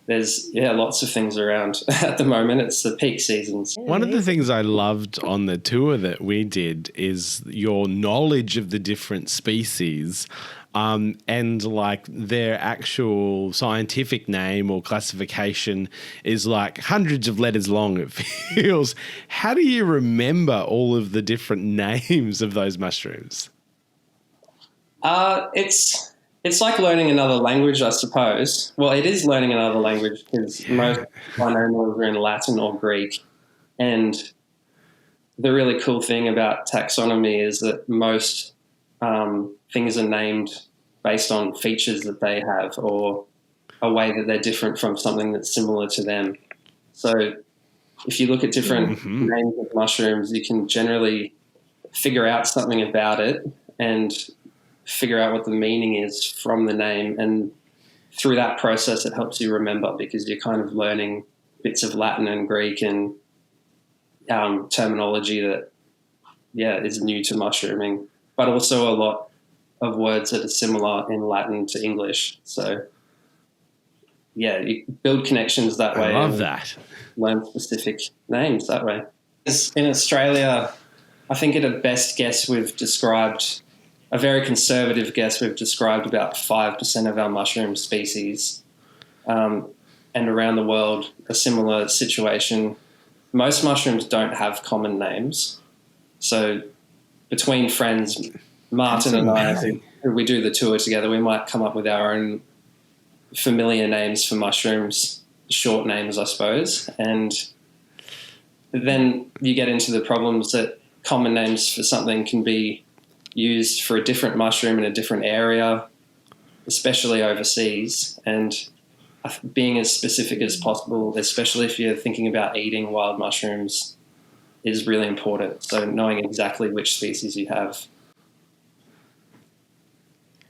There's lots of things around at the moment. It's the peak seasons. One of the things I loved on the tour that we did is your knowledge of the different species, and their actual scientific name or classification is hundreds of letters long, it feels. How do you remember all of the different names of those mushrooms? It's like learning another language, I suppose. Well, it is learning another language because most binomials are in Latin or Greek. And the really cool thing about taxonomy is that most things are named based on features that they have or a way that they're different from something that's similar to them. So if you look at different names of mushrooms, you can generally figure out something about it and figure out what the meaning is from the name, and through that process it helps you remember because you're kind of learning bits of Latin and Greek and terminology that is new to mushrooming, but also a lot of words that are similar in Latin to English. So you build connections that way. I love that. Learn specific names that way. In Australia, I think at a best guess we've described, a very conservative guess, we've described about 5% of our mushroom species. And around the world, a similar situation. Most mushrooms don't have common names. So between friends, Martin and I, we do the tour together, we might come up with our own familiar names for mushrooms, short names, I suppose. And then you get into the problems that common names for something can be used for a different mushroom in a different area, especially overseas. And being as specific as possible, especially if you're thinking about eating wild mushrooms, is really important. So knowing exactly which species you have.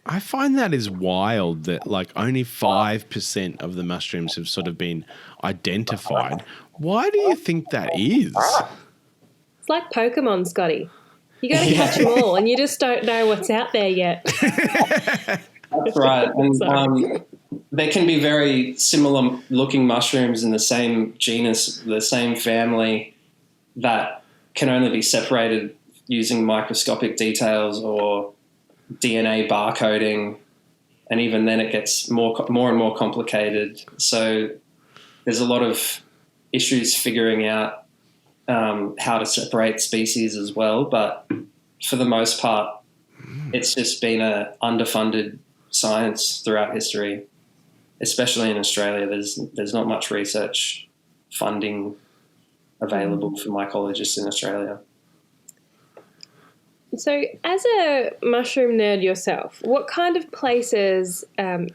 I find that is wild that like only 5% of the mushrooms have sort of been identified. Why do you think that is? It's like Pokemon, Scotty. You got to catch them all, and you just don't know what's out there yet. That's right. And there can be very similar looking mushrooms in the same genus, the same family, that can only be separated using microscopic details or DNA barcoding, and even then it gets more and more complicated. So there's a lot of issues figuring out how to separate species as well. But for the most part, it's just been an underfunded science throughout history, especially in Australia. There's not much research funding available for mycologists in Australia. So as a mushroom nerd yourself, what kind of places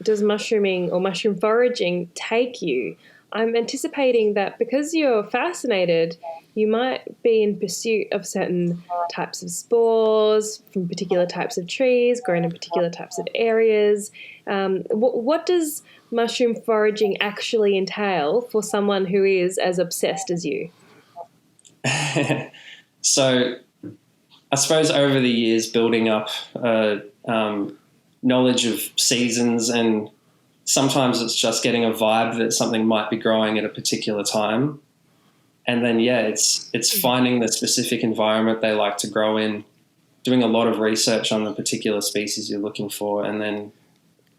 does mushrooming or mushroom foraging take you? I'm anticipating that because you're fascinated, you might be in pursuit of certain types of spores from particular types of trees grown in particular types of areas. What does mushroom foraging actually entail for someone who is as obsessed as you? So I suppose over the years, building up knowledge of seasons, and sometimes it's just getting a vibe that something might be growing at a particular time. And then, it's finding the specific environment they like to grow in, doing a lot of research on the particular species you're looking for, and then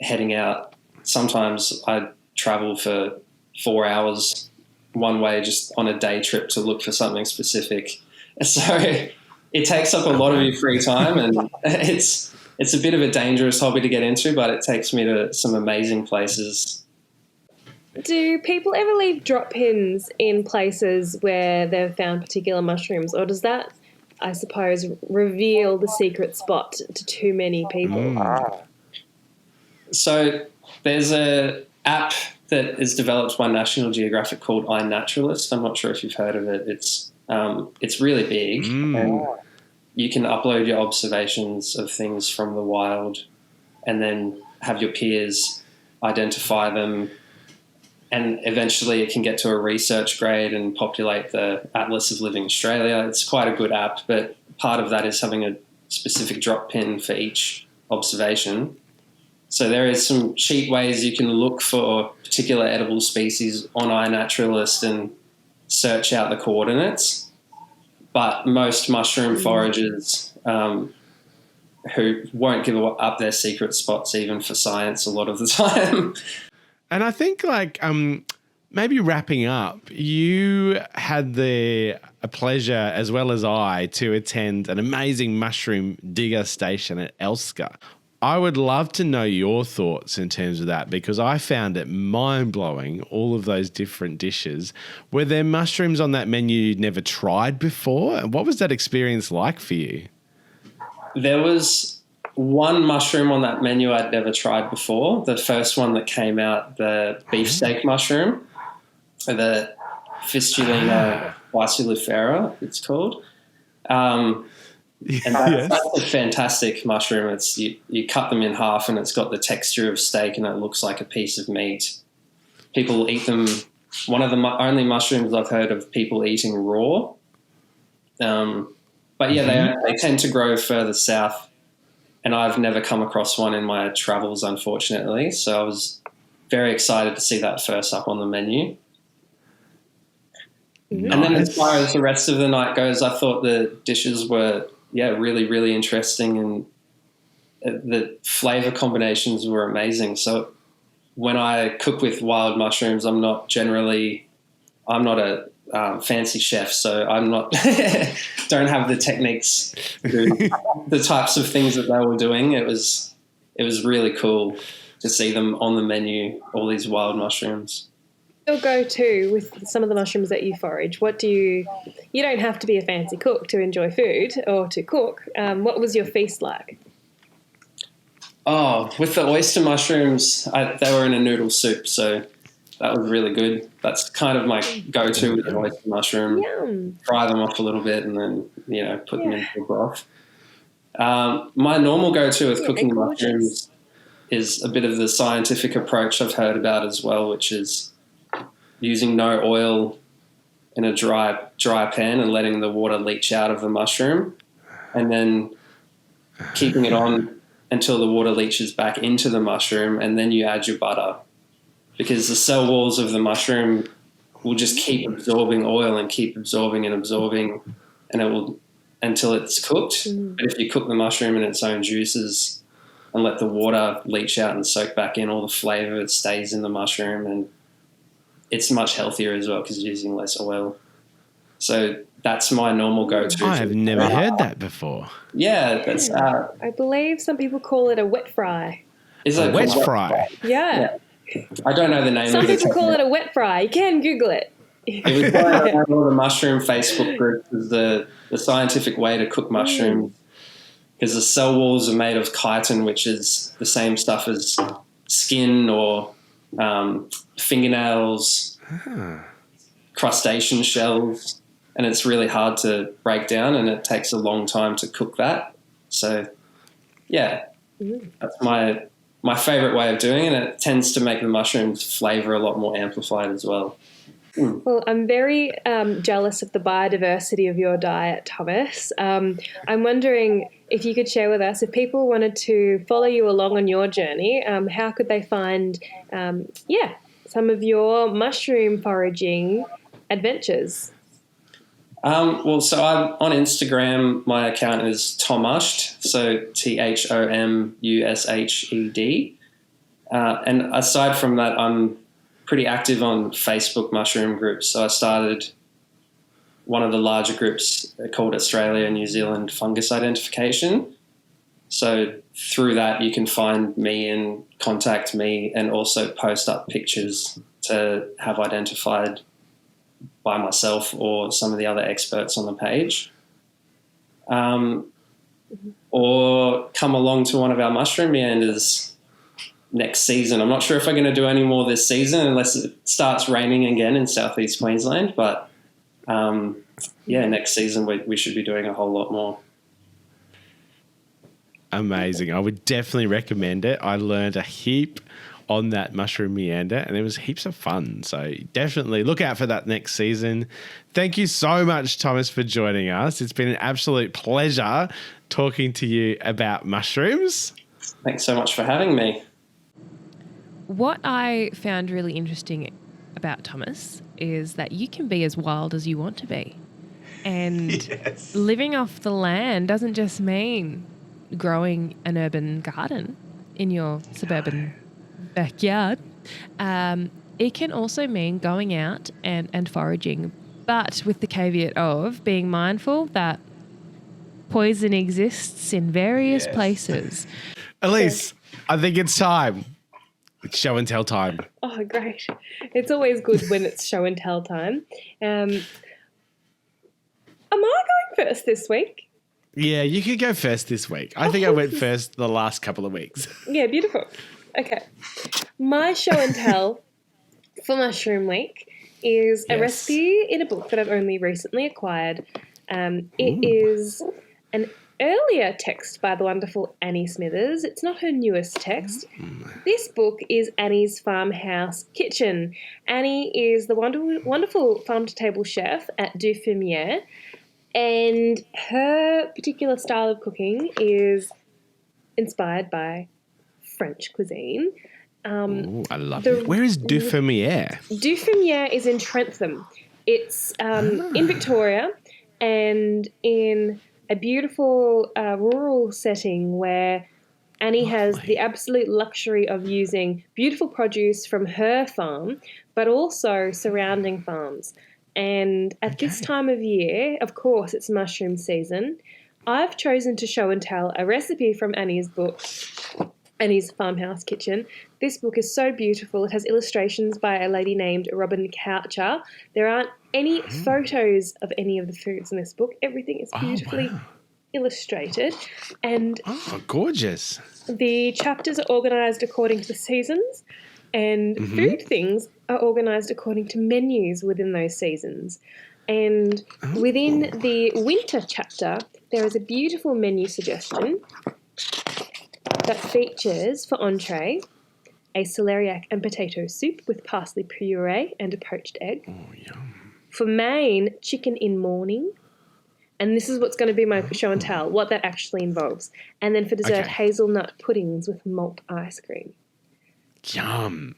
heading out. Sometimes I travel for 4 hours one way just on a day trip to look for something specific. So it takes up a lot of your free time, and it's a bit of a dangerous hobby to get into, but it takes me to some amazing places. Do people ever leave drop pins in places where they've found particular mushrooms, or does that, I suppose, reveal the secret spot to too many people? So there's an app that is developed by National Geographic called iNaturalist. I'm not sure if you've heard of it. It's really big, and you can upload your observations of things from the wild and then have your peers identify them, and eventually it can get to a research grade and populate the Atlas of Living Australia. It's quite a good app, but part of that is having a specific drop pin for each observation. So there is some cheap ways you can look for particular edible species on iNaturalist and search out the coordinates. But most mushroom foragers who won't give up their secret spots even for science a lot of the time. And I think maybe wrapping up, you had a pleasure, as well as I, to attend an amazing mushroom degustation at Elska. I would love to know your thoughts in terms of that, because I found it mind-blowing, all of those different dishes. Were there mushrooms on that menu you'd never tried before? And what was that experience like for you? There was one mushroom on that menu I'd never tried before. The first one that came out, the beefsteak mushroom, the Fistulina bisulifera, it's called. And that's a fantastic mushroom. It's you cut them in half and it's got the texture of steak and it looks like a piece of meat. People eat them. One of the only mushrooms I've heard of people eating raw. But yeah, they tend to grow further south, and I've never come across one in my travels, unfortunately. So I was very excited to see that first up on the menu. Nice. And then as far as the rest of the night goes, I thought the dishes were, really, really interesting, and the flavor combinations were amazing. So when I cook with wild mushrooms, I'm not a fancy chef, so I'm not don't have the techniques to do the types of things that they were doing. It was really cool to see them on the menu, all these wild mushrooms. Your go-to with some of the mushrooms that you forage, you don't have to be a fancy cook to enjoy food or to cook. What was your feast like? Oh, with the oyster mushrooms, they were in a noodle soup, so that was really good. That's kind of my go-to with the oyster mushroom. Yum. Fry them off a little bit and then, put them into a broth. My normal go-to with cooking mushrooms is a bit of the scientific approach I've heard about as well, which is using no oil in a dry pan and letting the water leach out of the mushroom, and then keeping it on until the water leaches back into the mushroom, and then you add your butter, because the cell walls of the mushroom will just keep absorbing oil and keep absorbing and absorbing, and it will until it's cooked. But if you cook the mushroom in its own juices and let the water leach out and soak back in, all the flavour stays in the mushroom, and it's much healthier as well because you're using less oil. So that's my normal go-to. I have never heard that before. Yeah, that's. I believe some people call it a wet fry. Is it A wet fry? Yeah. I don't know the name Some of it. people call it a wet fry. You can Google it. It was going around all the mushroom Facebook groups as the scientific way to cook mushrooms, because the cell walls are made of chitin, which is the same stuff as skin or fingernails, crustacean shells, and it's really hard to break down, and it takes a long time to cook that. So, that's my favourite way of doing it, and it tends to make the mushroom's flavour a lot more amplified as well. Well, I'm very jealous of the biodiversity of your diet, Thomas. I'm wondering if you could share with us, if people wanted to follow you along on your journey, how could they find, some of your mushroom foraging adventures? So I'm on Instagram. My account is Tomushed, so THOMUSHED. And aside from that, I'm pretty active on Facebook mushroom groups. So I started one of the larger groups called Australia and New Zealand Fungus Identification. So through that, you can find me and contact me, and also post up pictures to have identified by myself or some of the other experts on the page. Or come along to one of our mushroom meanders next season. I'm not sure if I'm going to do any more this season unless it starts raining again in southeast Queensland, but next season we should be doing a whole lot more. Amazing. I would definitely recommend it. I learned a heap on that mushroom meander, and it was heaps of fun. So definitely look out for that next season. Thank you so much, Thomas, for joining us. It's been an absolute pleasure talking to you about mushrooms. Thanks so much for having me. What I found really interesting about Thomas is that you can be as wild as you want to be. And living off the land doesn't just mean growing an urban garden in your suburban backyard. It can also mean going out and foraging, but with the caveat of being mindful that poison exists in various places. Elise, I think it's time. It's show and tell time. Oh, great. It's always good when it's show and tell time. Am I going first this week? Yeah, you could go first this week. I think I went first the last couple of weeks. Yeah, beautiful. Okay. My show and tell for Mushroom Week is a recipe in a book that I've only recently acquired. It is an earlier text by the wonderful Annie Smithers. It's not her newest text. This book is Annie's Farmhouse Kitchen. Annie is the wonderful farm-to-table chef at Du Fumier, and her particular style of cooking is inspired by French cuisine. Ooh, I love it. Where is Du Fermier? Du Fermier is in Trentham. It's in Victoria and in a beautiful rural setting where Annie has the absolute luxury of using beautiful produce from her farm, but also surrounding farms. And at this time of year, of course, it's mushroom season. I've chosen to show and tell a recipe from Annie's book, Annie's Farmhouse Kitchen. This book is so beautiful. It has illustrations by a lady named Robin Coucher. There aren't any photos of any of the foods in this book. Everything is beautifully illustrated. And gorgeous. the chapters are organised according to the seasons, and food things are organised according to menus within those seasons. And within the winter chapter, there is a beautiful menu suggestion that features, for entree, a celeriac and potato soup with parsley puree and a poached egg. Oh, yum. For main, chicken in morning. And this is what's going to be my show and tell, what that actually involves. And then for dessert, hazelnut puddings with malt ice cream. Yum.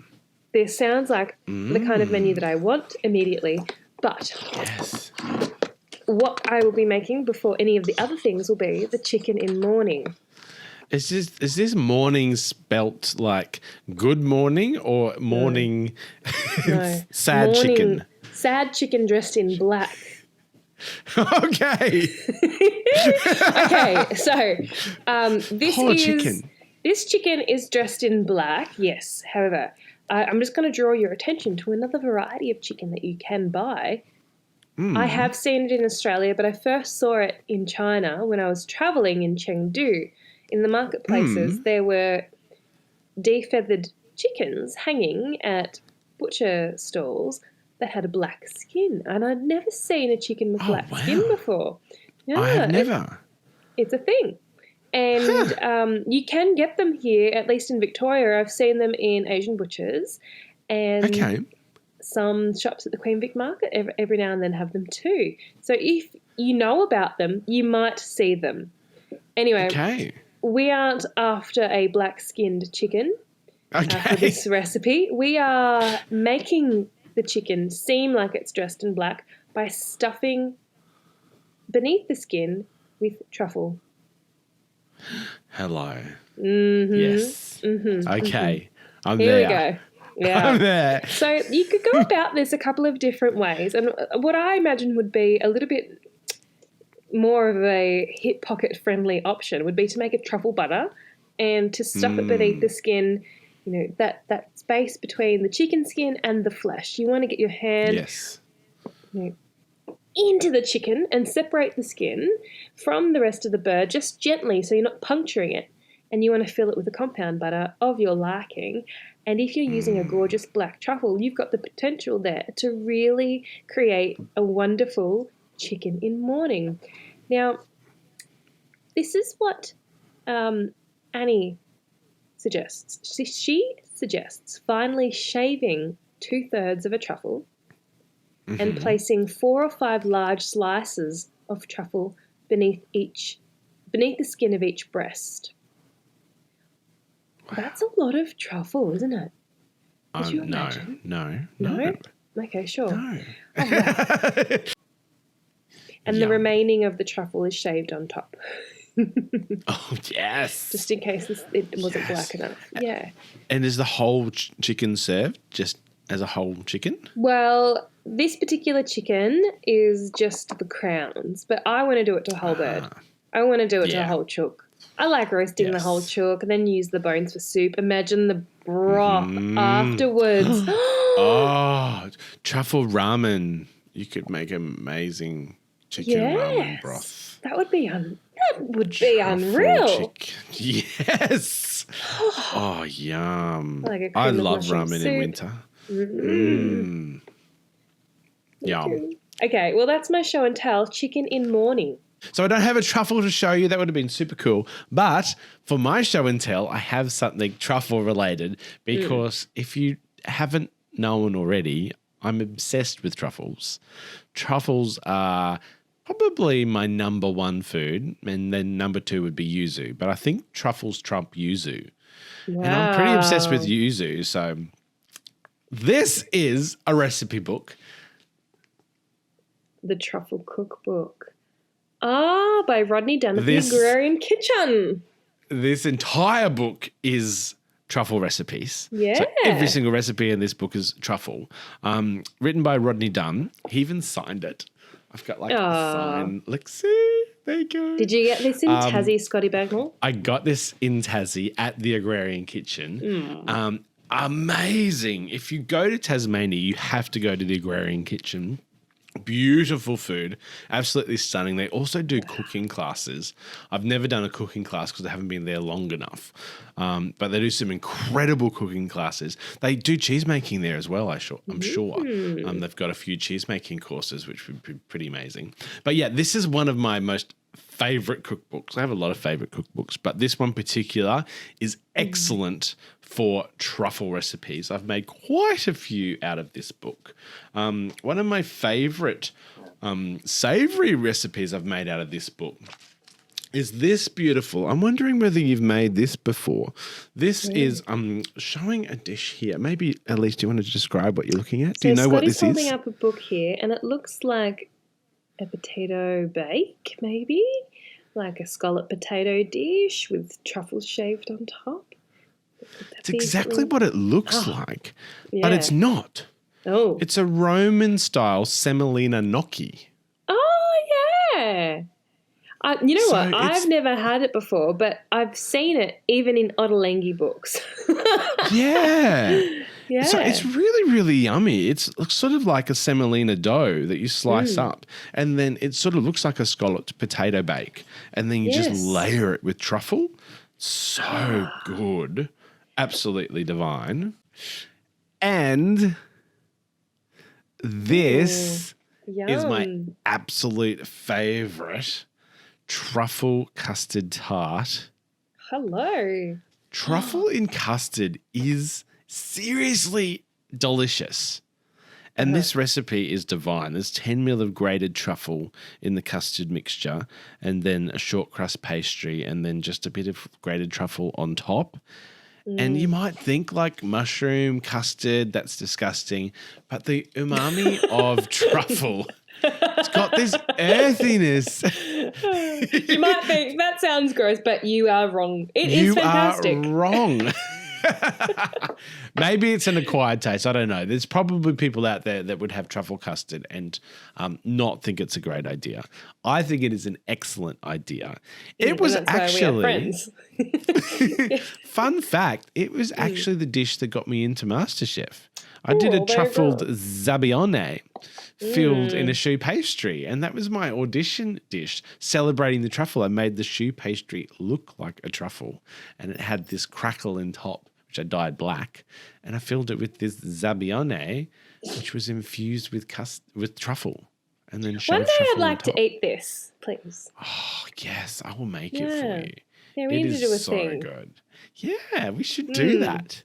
This sounds like the kind of menu that I want immediately. But what I will be making before any of the other things will be the chicken in morning. Is this morning spelt like good morning or morning sad Morning, chicken? Sad chicken dressed in black. Okay. Okay, so Chicken. This chicken is dressed in black, yes. However, I'm just going to draw your attention to another variety of chicken that you can buy. I have seen it in Australia, but I first saw it in China when I was travelling in Chengdu. In the marketplaces, there were defeathered chickens hanging at butcher stalls that had a black skin. And I'd never seen a chicken with black skin before. Yeah, I have never. It's a thing. And you can get them here, at least in Victoria. I've seen them in Asian butchers. And some shops at the Queen Vic Market every now and then have them too. So if you know about them, you might see them. Anyway, we aren't after a black-skinned chicken for this recipe. We are making the chicken seem like it's dressed in black by stuffing beneath the skin with truffle. Hello. Yes. Okay. I'm Here there. we go. Yeah. I'm there. So you could go about this a couple of different ways. And what I imagine would be a little bit more of a hip pocket friendly option would be to make a truffle butter and to stuff it beneath the skin, you know, that space between the chicken skin and the flesh. You want to get your hand into the chicken and separate the skin from the rest of the bird just gently so you're not puncturing it. And you want to fill it with a compound butter of your liking. And if you're using a gorgeous black truffle, you've got the potential there to really create a wonderful chicken in morning. Now, this is what Annie suggests. She suggests finely shaving 2/3 of a truffle and placing 4 or 5 large slices of truffle beneath the skin of each breast. Wow. That's a lot of truffle, isn't it? Could you imagine? No. Okay, sure. No. Oh, wow. And the remaining of the truffle is shaved on top. Oh, yes. Just in case it wasn't black enough. Yeah. And is the whole chicken served just as a whole chicken? Well, this particular chicken is just the crowns, but I want to do it to a whole bird. I want to do it to a whole chook. I like roasting the whole chook and then use the bones for soup. Imagine the broth afterwards. Oh, truffle ramen. You could make amazing chicken ramen broth. That would be unreal. Chicken. Yes. Oh, yum. I love ramen soup. in winter. Yum. Okay, well, that's my show and tell, chicken in morning. So I don't have a truffle to show you. That would have been super cool. But for my show and tell, I have something truffle related because if you haven't known already, I'm obsessed with truffles. Truffles are probably my number one food, and then number 2 would be yuzu. But I think truffles trump yuzu. Wow. And I'm pretty obsessed with yuzu. So this is a recipe book. The Truffle Cookbook. By Rodney Dunn of the Agrarian Kitchen. This entire book is truffle recipes. Yeah. So every single recipe in this book is truffle. Written by Rodney Dunn. He even signed it. I've got like a sign. Let's see. There you go. Did you get this in Tassie, Scotty Bagnall? I got this in Tassie at the Agrarian Kitchen. Amazing. If you go to Tasmania, you have to go to the Agrarian Kitchen. Beautiful food, absolutely stunning. They also do cooking classes. I've never done a cooking class because I haven't been there long enough. But they do some incredible cooking classes. They do cheese making there as well, I'm sure. They've got a few cheese making courses, which would be pretty amazing. But yeah, this is one of my most favorite cookbooks. I have a lot of favorite cookbooks, but this one particular is excellent for truffle recipes. I've made quite a few out of this book. One of my favorite savory recipes I've made out of this book is this beautiful. I'm wondering whether you've made this before. This is showing a dish here. Maybe, Elise, do you want to describe what you're looking at? Do you know what this is? Scotty's holding up a book here, and it looks like a potato bake, maybe? Like a scallop potato dish with truffles shaved on top. It's exactly what it looks like, but yeah. it's not. Oh. It's a Roman-style semolina gnocchi. Oh, yeah. You know what? I've never had it before, but I've seen it even in Ottolenghi books. Yeah. Yeah. So it's really, really yummy. It looks sort of like a semolina dough that you slice up, and then it sort of looks like a scalloped potato bake, and then you just layer it with truffle. So good. Absolutely divine. And this is my absolute favorite truffle custard tart. Hello. Truffle in custard is seriously delicious. And this recipe is divine. There's 10 ml of grated truffle in the custard mixture, and then a short crust pastry, and then just a bit of grated truffle on top. And you might think like mushroom custard, that's disgusting. But the umami of truffle, it's got this earthiness. You might think that sounds gross, but you are wrong. It is fantastic. You are wrong. Maybe it's an acquired taste. I don't know. There's probably people out there that would have truffle custard and not think it's a great idea. I think it is an excellent idea. It was actually fun fact. It was actually the dish that got me into MasterChef. I did a truffled zabaione filled in a choux pastry, and that was my audition dish celebrating the truffle. I made the choux pastry look like a truffle, and it had this crackle in top, which I dyed black, and I filled it with this zabaione, which was infused with truffle, and then one day I'd like to eat this, please. Oh yes, I will make it for you. Yeah, we need to do a thing. Good. Yeah, we should do that.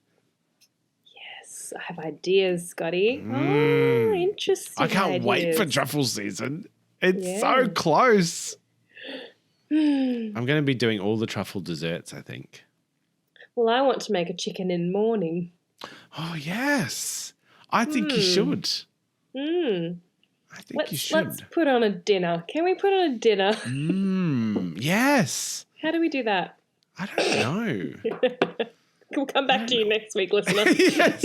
Yes, I have ideas, Scotty. Oh, interesting. I can't wait for truffle season. It's so close. I'm going to be doing all the truffle desserts, I think. Well, I want to make a chicken in morning. Oh, yes. I think you should. I think you should. Let's put on a dinner. Can we put on a dinner? Yes. How do we do that? I don't know. We'll come back to you next week, listener. Yes.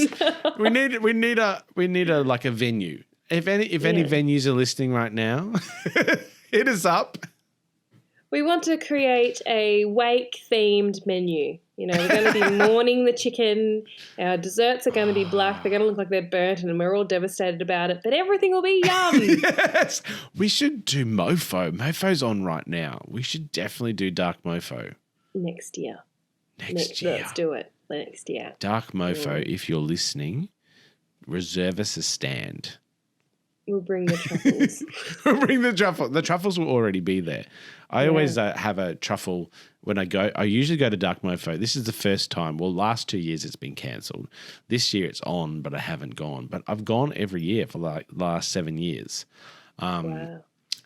We need a like a venue. If any venues are listening right now, hit us up. We want to create a wake-themed menu. You know, we're going to be mourning the chicken. Our desserts are going to be black. They're going to look like they're burnt, and we're all devastated about it. But everything will be yum. Yes. We should do mofo. Mofo's on right now. We should definitely do dark mofo. Next year. Next year. Let's do it. Next year. Dark mofo, if you're listening, reserve us a stand. We'll bring the truffles. We'll bring the truffle. The truffles will already be there. I always have a truffle when I go. I usually go to Dark Mofo. This is the first time. Well, last 2 years it's been cancelled. This year it's on, but I haven't gone. But I've gone every year for like the last 7 years. Wow.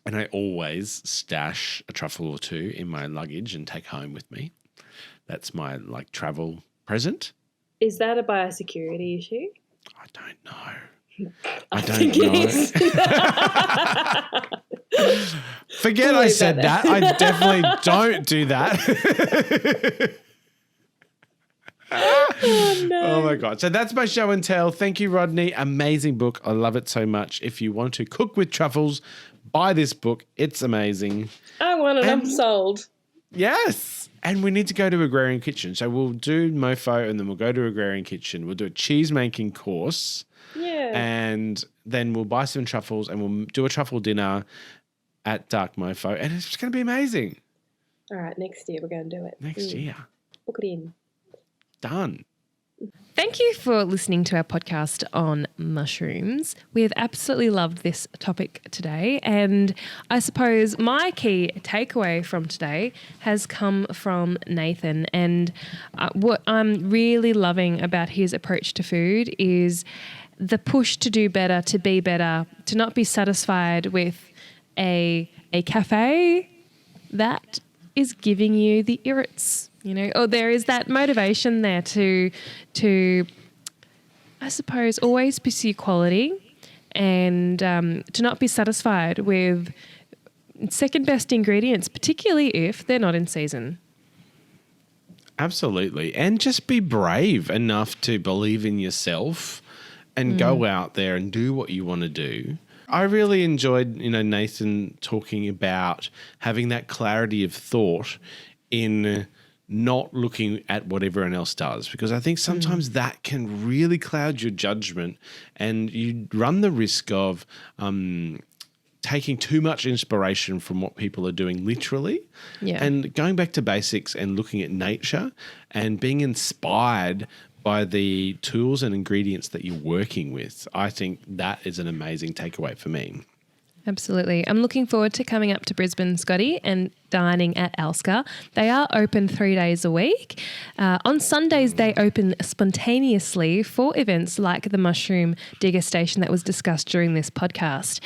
And I always stash a truffle or two in my luggage and take home with me That's my like travel present. Is that a biosecurity issue? I don't know. I think it is. Forget I said that. I definitely don't do that. Oh, no. Oh my God. So that's my show and tell. Thank you, Rodney. Amazing book. I love it so much. If you want to cook with truffles, buy this book. It's amazing. I want it. I'm sold. Yes. And we need to go to Agrarian Kitchen. So we'll do Mofo and then we'll go to Agrarian Kitchen. We'll do a cheese making course. Yeah. And then we'll buy some truffles and we'll do a truffle dinner at Dark Mofo. And it's going to be amazing. All right. Next year, we're going to do it. Next year. Book it in. Done. Thank you for listening to our podcast on mushrooms. We have absolutely loved this topic today. And I suppose my key takeaway from today has come from Nathan. And what I'm really loving about his approach to food is the push to do better, to be better, to not be satisfied with a cafe that is giving you the irrits. You know, or there is that motivation there to, I suppose, always pursue quality and to not be satisfied with second best ingredients, particularly if they're not in season. Absolutely. And just be brave enough to believe in yourself and go out there and do what you want to do. I really enjoyed, Nathan talking about having that clarity of thought in not looking at what everyone else does, because I think sometimes that can really cloud your judgment and you run the risk of taking too much inspiration from what people are doing literally and going back to basics and looking at nature and being inspired by the tools and ingredients that you're working with. I think that is an amazing takeaway for me. Absolutely. I'm looking forward to coming up to Brisbane, Scotty, and dining at Elska. They are open 3 days a week. On Sundays, they open spontaneously for events like the mushroom degustation that was discussed during this podcast.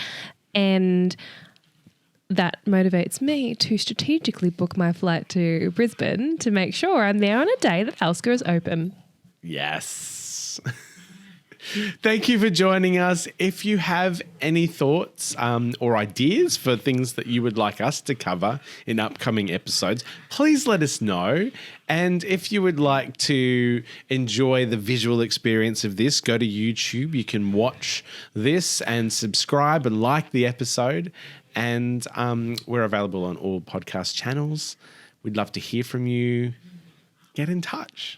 And that motivates me to strategically book my flight to Brisbane to make sure I'm there on a day that Elska is open. Yes. Thank you for joining us. If you have any thoughts or ideas for things that you would like us to cover in upcoming episodes, please let us know. And if you would like to enjoy the visual experience of this, go to YouTube. You can watch this and subscribe and like the episode. And we're available on all podcast channels. We'd love to hear from you. Get in touch.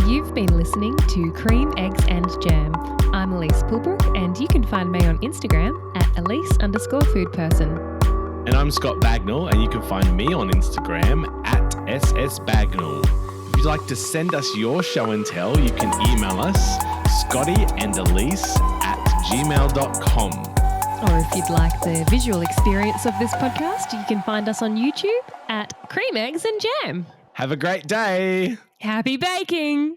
You've been listening to Cream, Eggs and Jam. I'm Elise Pulbrook and you can find me on Instagram at Elise_foodperson. And I'm Scott Bagnall and you can find me on Instagram at @SSBagnall. If you'd like to send us your show and tell, you can email us scottyandελise@gmail.com. Or if you'd like the visual experience of this podcast, you can find us on YouTube at Cream, Eggs and Jam. Have a great day. Happy baking!